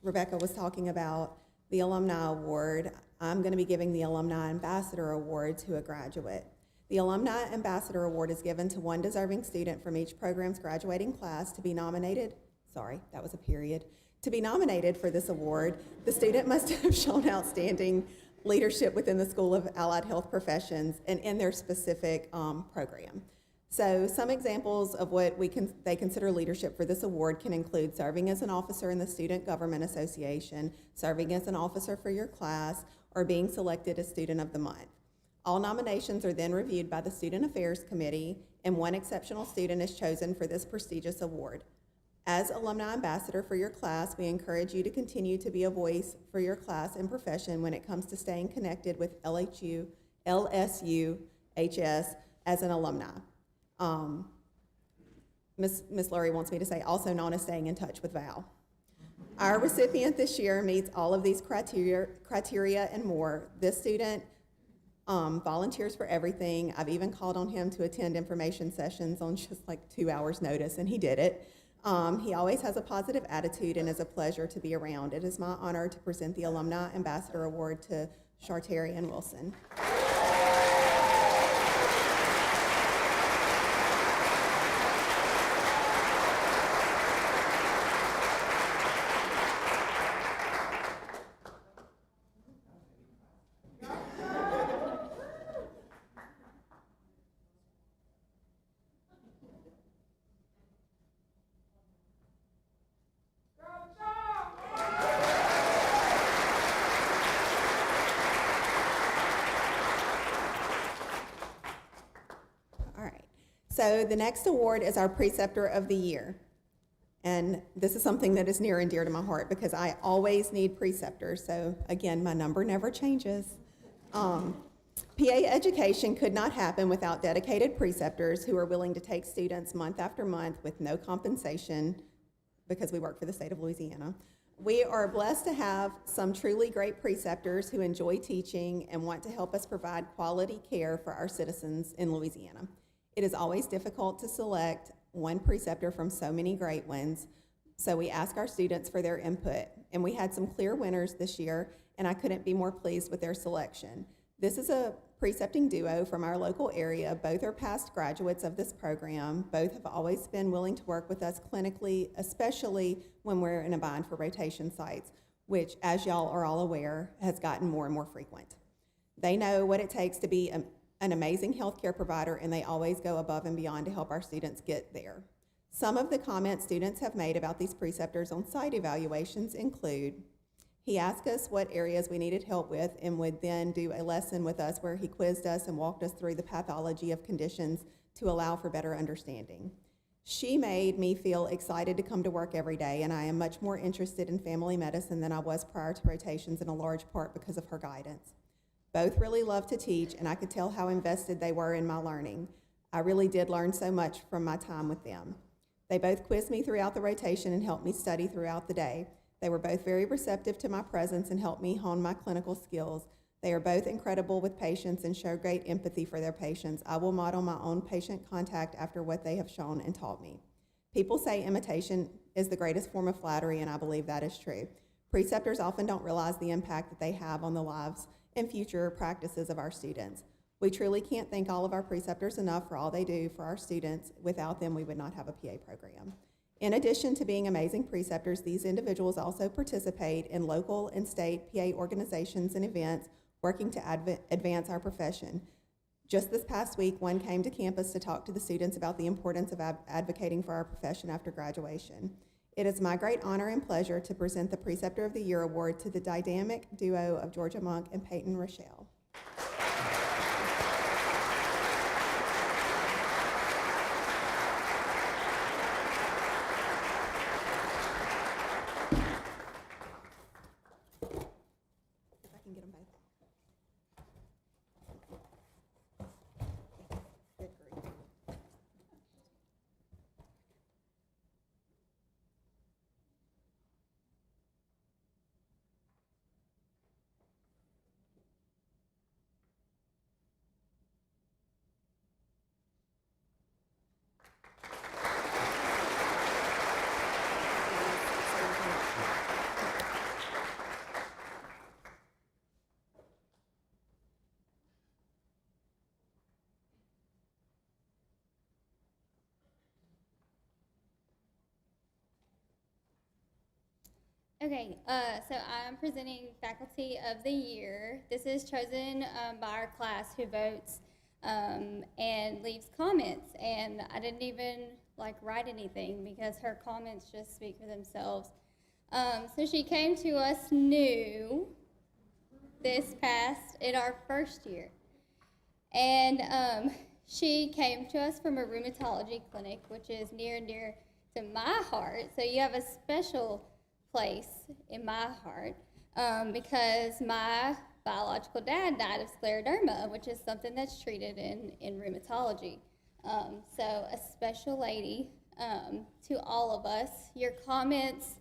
Rebecca was talking about the Alumni Award, I'm going to be giving the Alumni Ambassador Award to a graduate. The Alumni Ambassador Award is given to one deserving student from each program's graduating class to be nominated, sorry, that was a period. To be nominated for this award, the student must have shown outstanding leadership within the School of Allied Health Professions and in their specific program. So some examples of what they consider leadership for this award can include serving as an officer in the Student Government Association, serving as an officer for your class, or being selected as Student of the Month. All nominations are then reviewed by the Student Affairs Committee, and one exceptional student is chosen for this prestigious award. As Alumni Ambassador for your class, we encourage you to continue to be a voice for your class and profession when it comes to staying connected with LHU, LSU, HS as an alumni. Ms. Lurie wants me to say, also known as staying in touch with Val. Our recipient this year meets all of these criteria and more. This student volunteers for everything. I've even called on him to attend information sessions on just like 2 hours notice, and he did it. He always has a positive attitude and is a pleasure to be around. It is my honor to present the Alumni Ambassador Award to Chartarian Wilson. So the next award is our Preceptor of the Year. And this is something that is near and dear to my heart because I always need preceptors. So again, my number never changes. PA education could not happen without dedicated preceptors who are willing to take students month after month with no compensation because we work for the state of Louisiana. We are blessed to have some truly great preceptors who enjoy teaching and want to help us provide quality care for our citizens in Louisiana. It is always difficult to select one preceptor from so many great ones, so we ask our students for their input. And we had some clear winners this year, and I couldn't be more pleased with their selection. This is a precepting duo from our local area. Both are past graduates of this program. Both have always been willing to work with us clinically, especially when we're in a bind for rotation sites, which, as y'all are all aware, has gotten more and more frequent. They know what it takes to be an amazing healthcare provider, and they always go above and beyond to help our students get there. Some of the comments students have made about these preceptors on site evaluations include, he asked us what areas we needed help with and would then do a lesson with us where he quizzed us and walked us through the pathology of conditions to allow for better understanding. She made me feel excited to come to work every day, and I am much more interested in family medicine than I was prior to rotations, in a large part because of her guidance. Both really loved to teach, and I could tell how invested they were in my learning. I really did learn so much from my time with them. They both quizzed me throughout the rotation and helped me study throughout the day. They were both very receptive to my presence and helped me hone my clinical skills. They are both incredible with patients and show great empathy for their patients. I will model my own patient contact after what they have shown and taught me. People say imitation is the greatest form of flattery, and I believe that is true. Preceptors often don't realize the impact that they have on the lives and future practices of our students. We truly can't thank all of our preceptors enough for all they do for our students. Without them, we would not have a PA program. In addition to being amazing preceptors, these individuals also participate in local and state PA organizations and events working to advance our profession. Just this past week, one came to campus to talk to the students about the importance of advocating for our profession after graduation. It is my great honor and pleasure to present the Preceptor of the Year Award to the dynamic duo of Georgia Monk and Peyton Rochelle. If I can get them both. Good grief. Okay, so I'm presenting Faculty of the Year. This is chosen by our class who votes and leaves comments. And I didn't even write anything because her comments just speak for themselves. So she came to us new this past in our first year. And she came to us from a rheumatology clinic, which is near and dear to my heart. So you have a special place in my heart because my biological dad died of scleroderma, which is something that's treated in rheumatology. So a special lady to all of us. Your comments,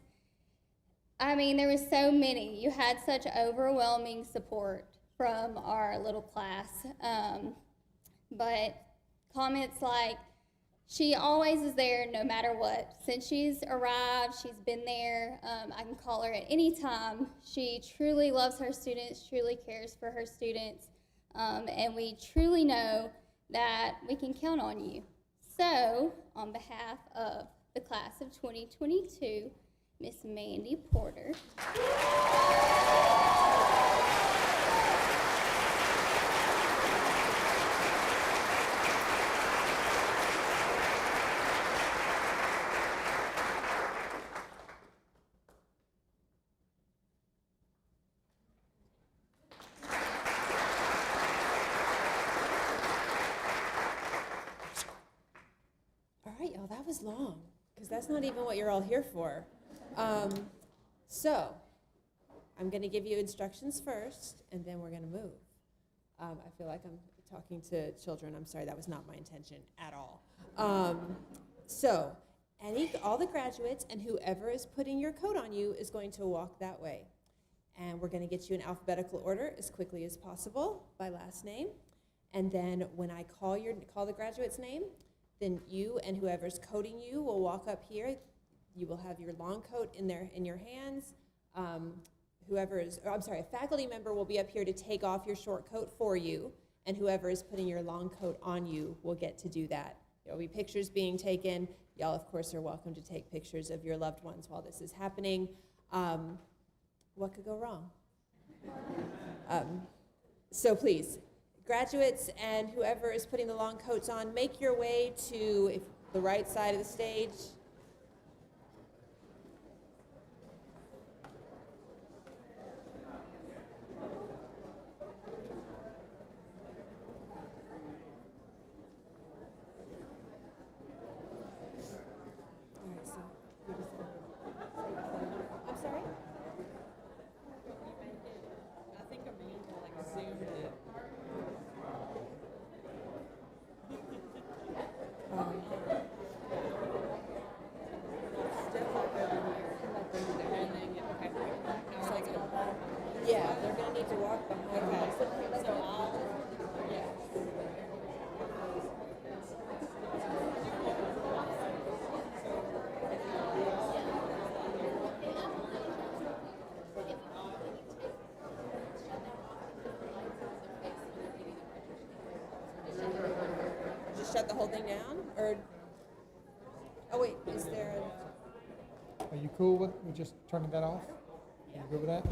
I mean, there was so many. You had such overwhelming support from our little class. But comments like, she always is there no matter what. Since she's arrived, she's been there. I can call her at any time. She truly loves her students, truly cares for her students, and we truly know that we can count on you. So, on behalf of the class of 2022, Miss Mandy Porter. All right, y'all, that was long, because that's not even what you're all here for. So, I'm going to give you instructions first, and then we're going to move. I feel like I'm talking to children. I'm sorry, that was not my intention at all. So, all the graduates and whoever is putting your coat on you is going to walk that way. And we're going to get you in alphabetical order as quickly as possible by last name. And then when I call the graduate's name, then you and whoever's coating you will walk up here. You will have your long coat in your hands. A faculty member will be up here to take off your short coat for you, and whoever is putting your long coat on you will get to do that. There will be pictures being taken. Y'all, of course, are welcome to take pictures of your loved ones while this is happening. What could go wrong? So please, graduates and whoever is putting the long coats on, make your way to the right side of the stage. I'm sorry? I think Amanda zoomed it. Yeah, they're going to need to walk behind us. So I'll, yeah. Just shut the whole thing down? Or, oh wait, is there Are you cool with just turning that off? You good with that?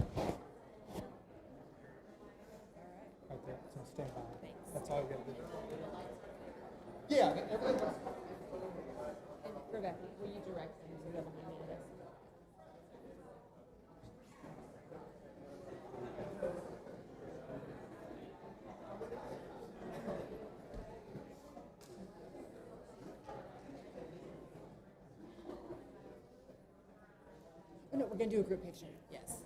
Right there, it's on standby. Thanks. That's all you gotta do. Yeah, everything else. And Rebecca, will you direct them to go behind Amanda? Oh, no, we're going to do a group picture. Yes.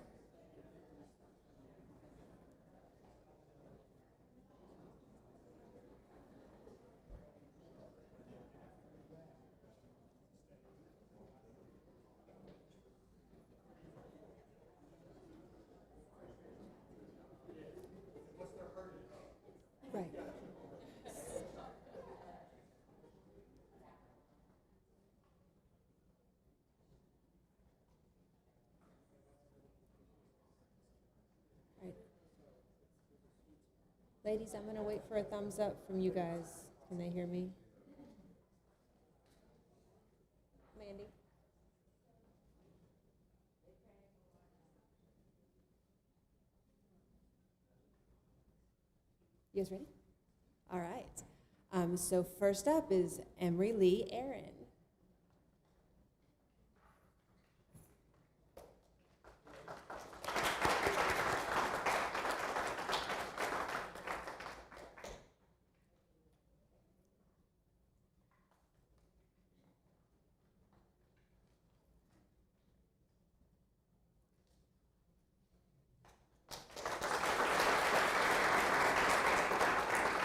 Right. Right. Ladies, I'm going to wait for a thumbs up from you guys. Can they hear me? Mandy? You guys ready? All right. So first up is Emery Lee Aaron.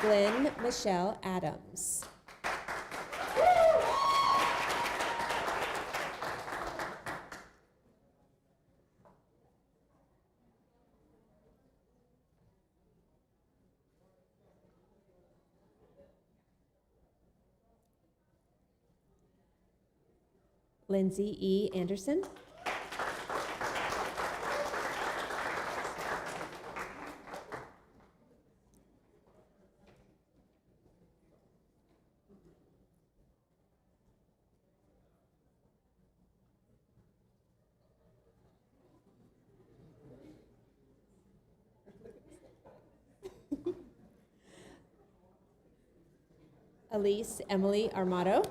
Glenn Michelle Adams. Lindsay E. Anderson. Elise Emily Armato.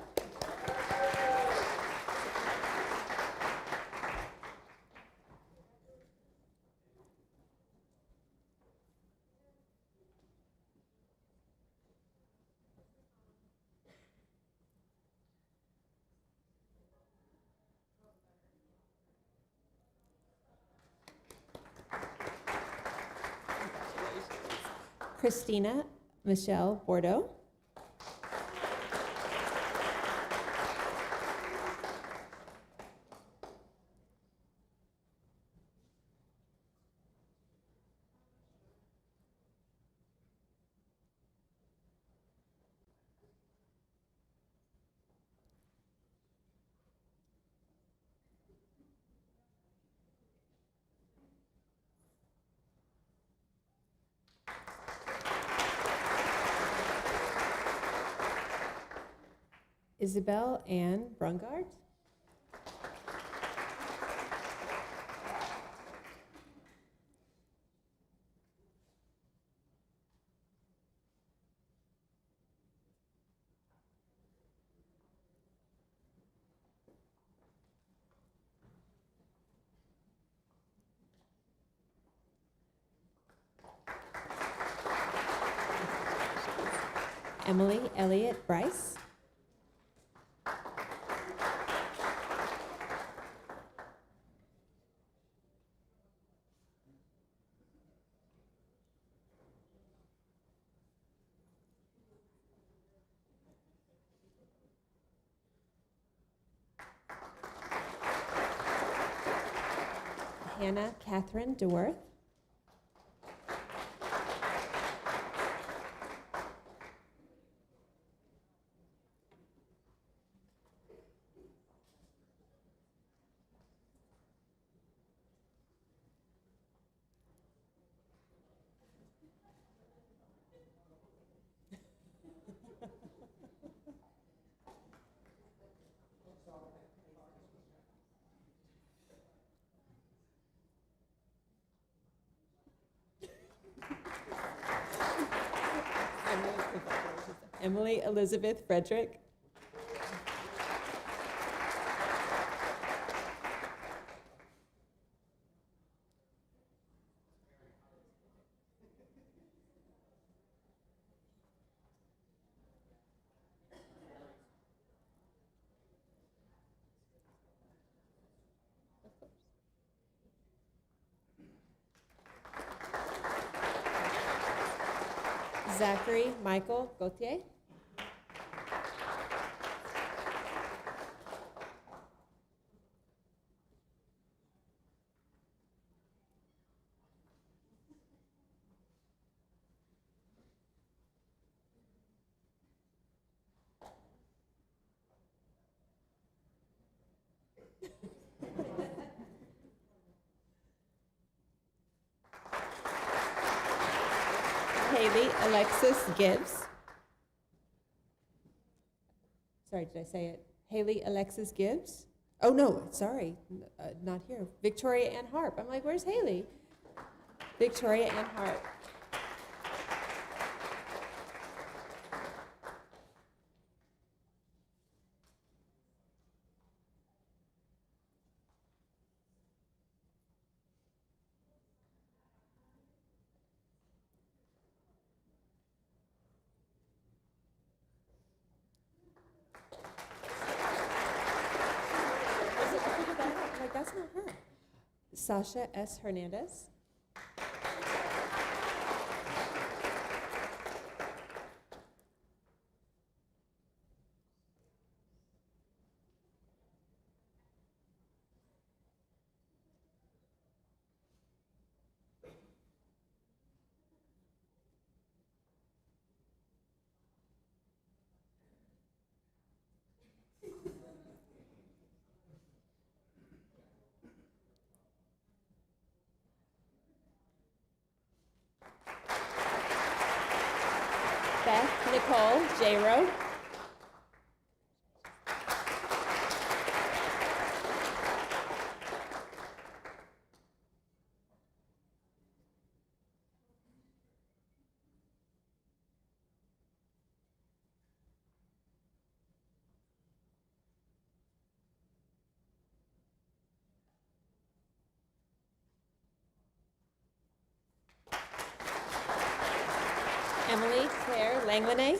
Christina Michelle Bordeaux. Isabel Ann Brungard. Emily Elliott Bryce. Hannah Catherine DeWorth. Emily Elizabeth Frederick. Zachary Michael Gauthier. Haley Alexis Gibbs. Sorry, did I say it? Haley Alexis Gibbs? Oh, no, sorry, not here. Victoria Ann Harp. I'm like, where's Haley? Victoria Ann Harp. That's not her. Sasha S. Hernandez. Nicole J-Rowe. Emily Claire Langlanay.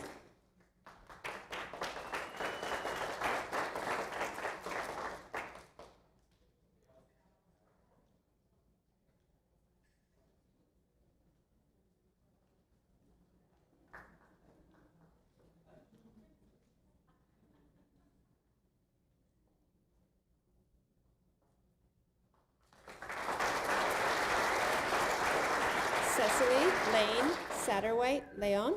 Cecily Lane Satterwhite Leon.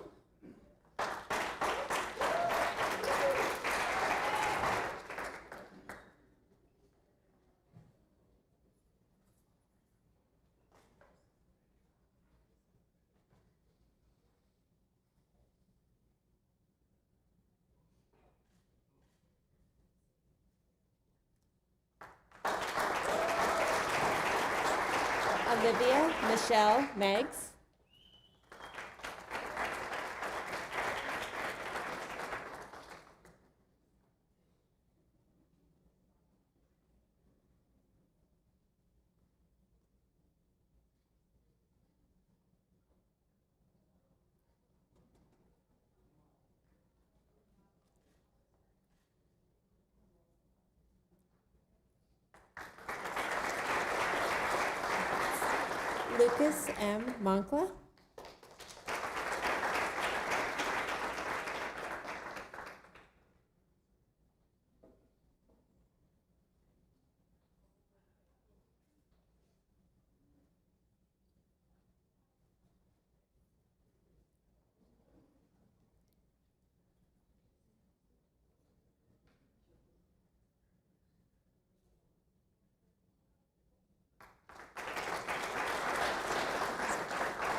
Olivia Michelle Meggs. Lucas M. Moncla.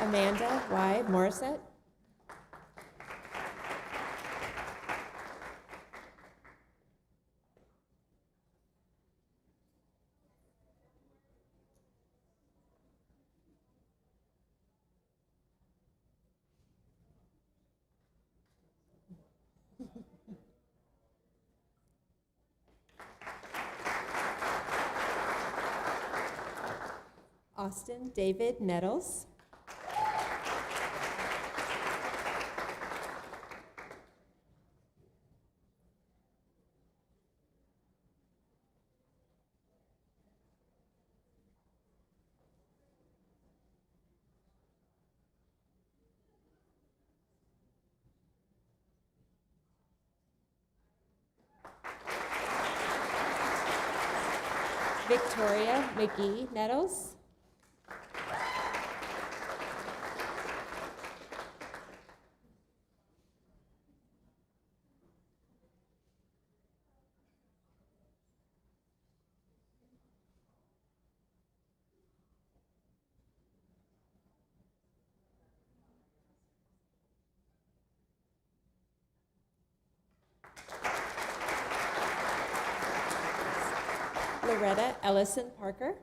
Amanda Y. Morissette. Austin David Nettles. Victoria McGee Nettles. Loretta Ellison Parker.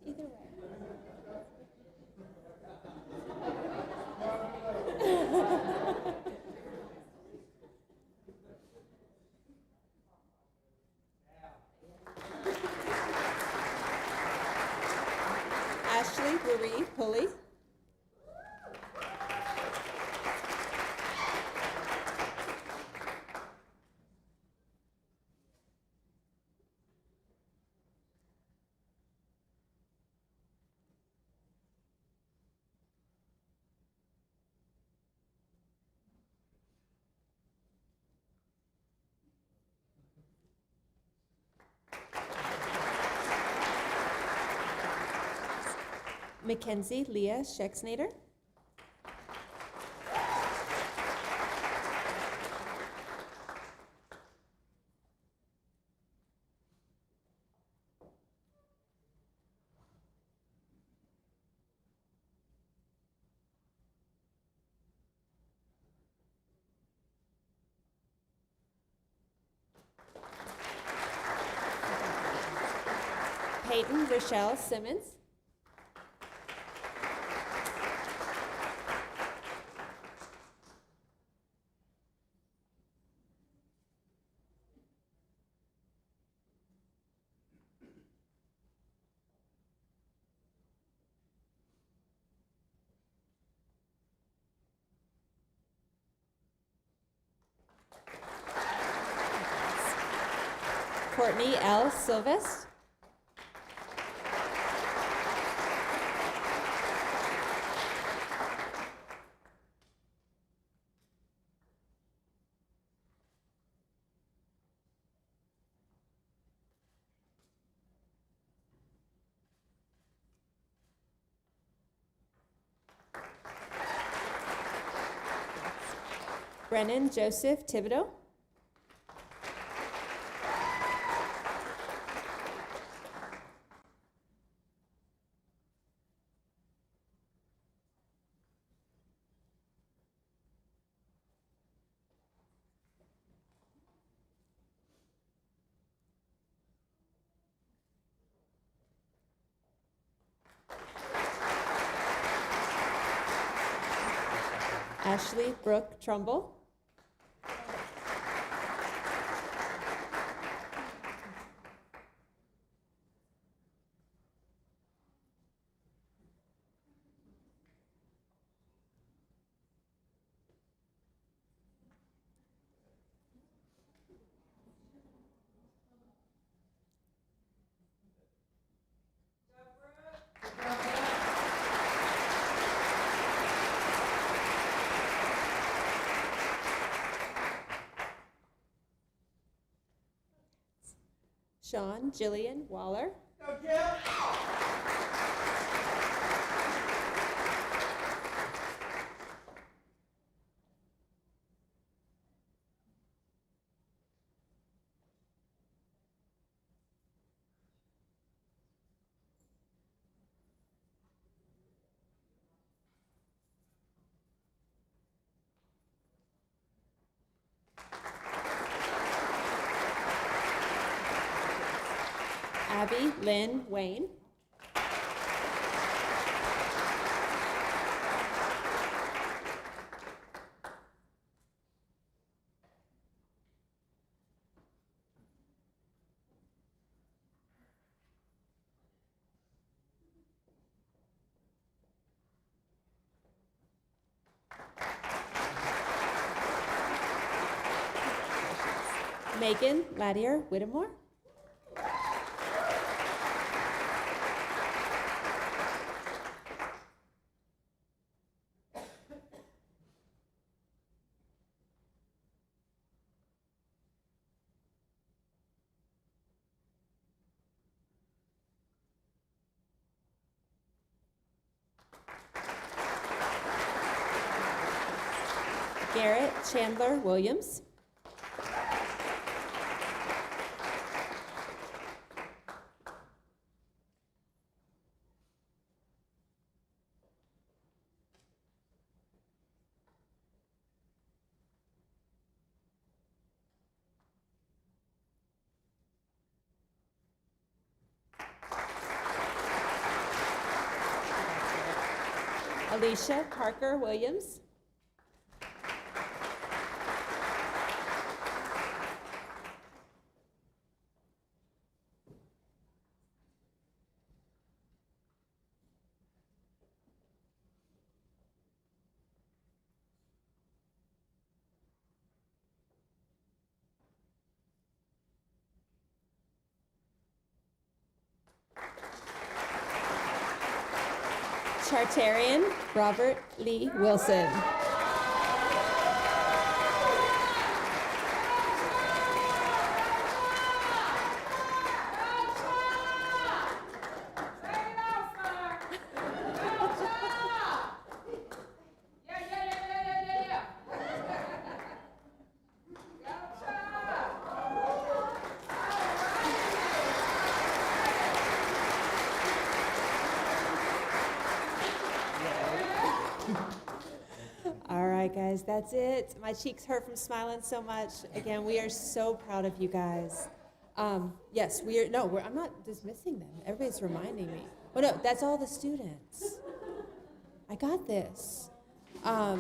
Either way. Ashley Marie Pulley. Mackenzie Leah Schexnader. Peyton Rochelle Simmons. Courtney L. Silvest. Brennan Joseph Thibodeau. Ashley Brooke Trumbull. Sean Jillian Waller. Abby Lynn Wayne. Megan Latier Whittemore. Garrett Chandler Williams. Alicia Parker Williams. Chartarian Robert Lee Wilson. Guys, that's it. My cheeks hurt from smiling so much. Again, we are so proud of you guys. Yes, I'm not dismissing them. Everybody's reminding me. Oh no, that's all the students. I got this. All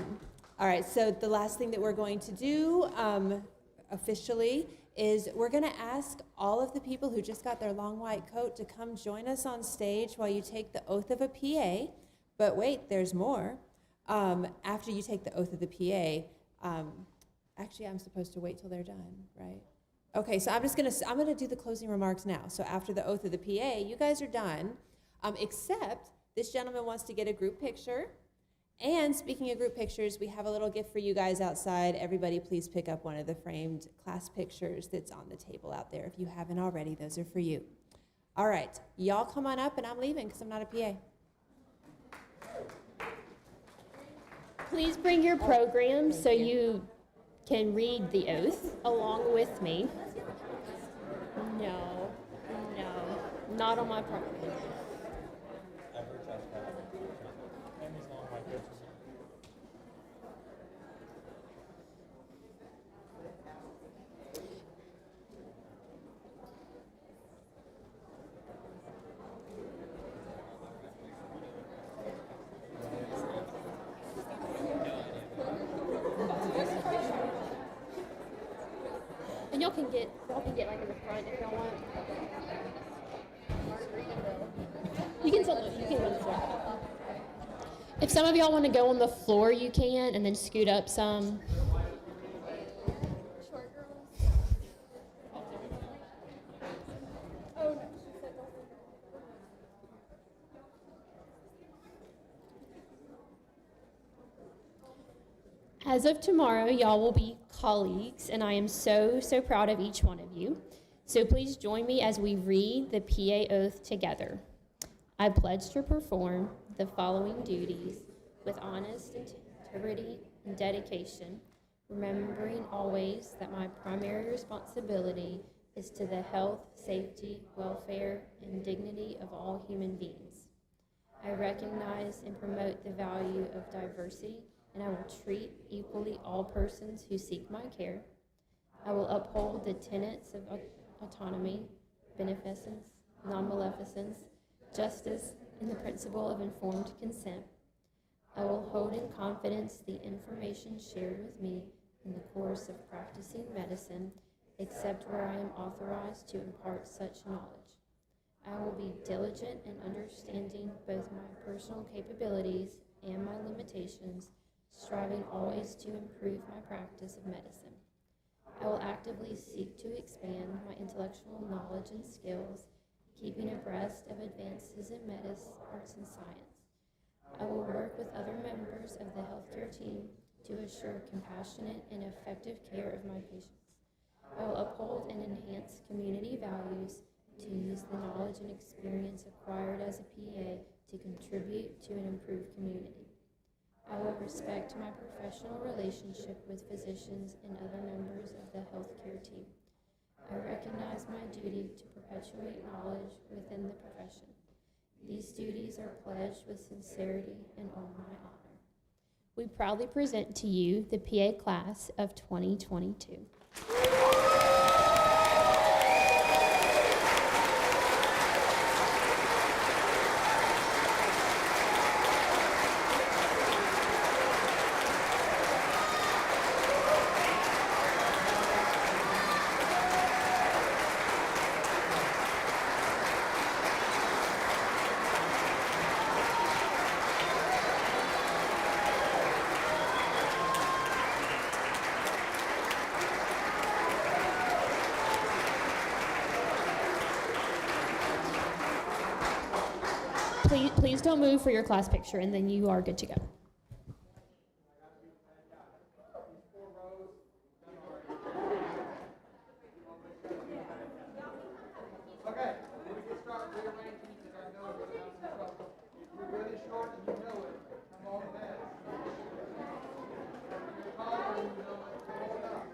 right, so the last thing that we're going to do officially is we're going to ask all of the people who just got their long white coat to come join us on stage while you take the oath of a PA. But wait, there's more. After you take the oath of the PA, actually I'm supposed to wait till they're done, right? Okay, so I'm gonna do the closing remarks now. So after the oath of the PA, you guys are done, except this gentleman wants to get a group picture. And speaking of group pictures, we have a little gift for you guys outside. Everybody please pick up one of the framed class pictures that's on the table out there. If you haven't already, those are for you. All right, y'all come on up, and I'm leaving because I'm not a PA. Please bring your program so you can read the oath along with me. No, not on my program. And y'all can get like in the front if y'all want. You can go on the floor. If some of y'all want to go on the floor, you can, and then scoot up some. As of tomorrow, y'all will be colleagues, and I am so proud of each one of you. So please join me as we read the PA oath together. I pledge to perform the following duties with honest integrity and dedication, remembering always that my primary responsibility is to the health, safety, welfare, and dignity of all human beings. I recognize and promote the value of diversity, and I will treat equally all persons who seek my care. I will uphold the tenets of autonomy, beneficence, non-maleficence, justice, and the principle of informed consent. I will hold in confidence the information shared with me in the course of practicing medicine, except where I am authorized to impart such knowledge. I will be diligent in understanding both my personal capabilities and my limitations, striving always to improve my practice of medicine. I will actively seek to expand my intellectual knowledge and skills, keeping abreast of advances in medicine, arts, and science. I will work with other members of the healthcare team to assure compassionate and effective care of my patients. I will uphold and enhance community values, to use the knowledge and experience acquired as a PA to contribute to an improved community. I will respect my professional relationship with physicians and other members of the healthcare team. I recognize my duty to perpetuate knowledge within the profession. These duties are pledged with sincerity and on my honor. We proudly present to you the PA class of 2022. Please don't move for your class picture, and then you are good to go. Okay, we can start rearranging because I know we're having some trouble. You're really short and you know it. Come on back. You're taller and you know it. Come on up.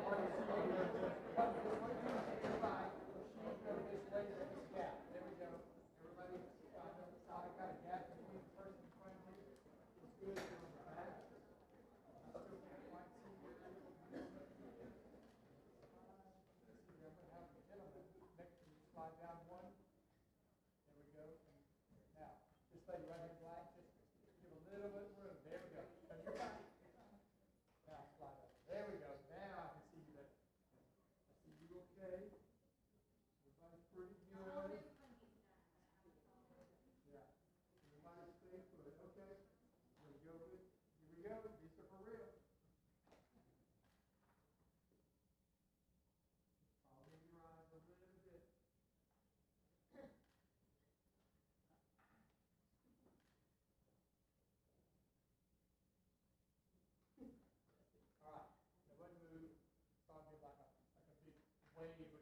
All right, now let's move, start doing like a big wave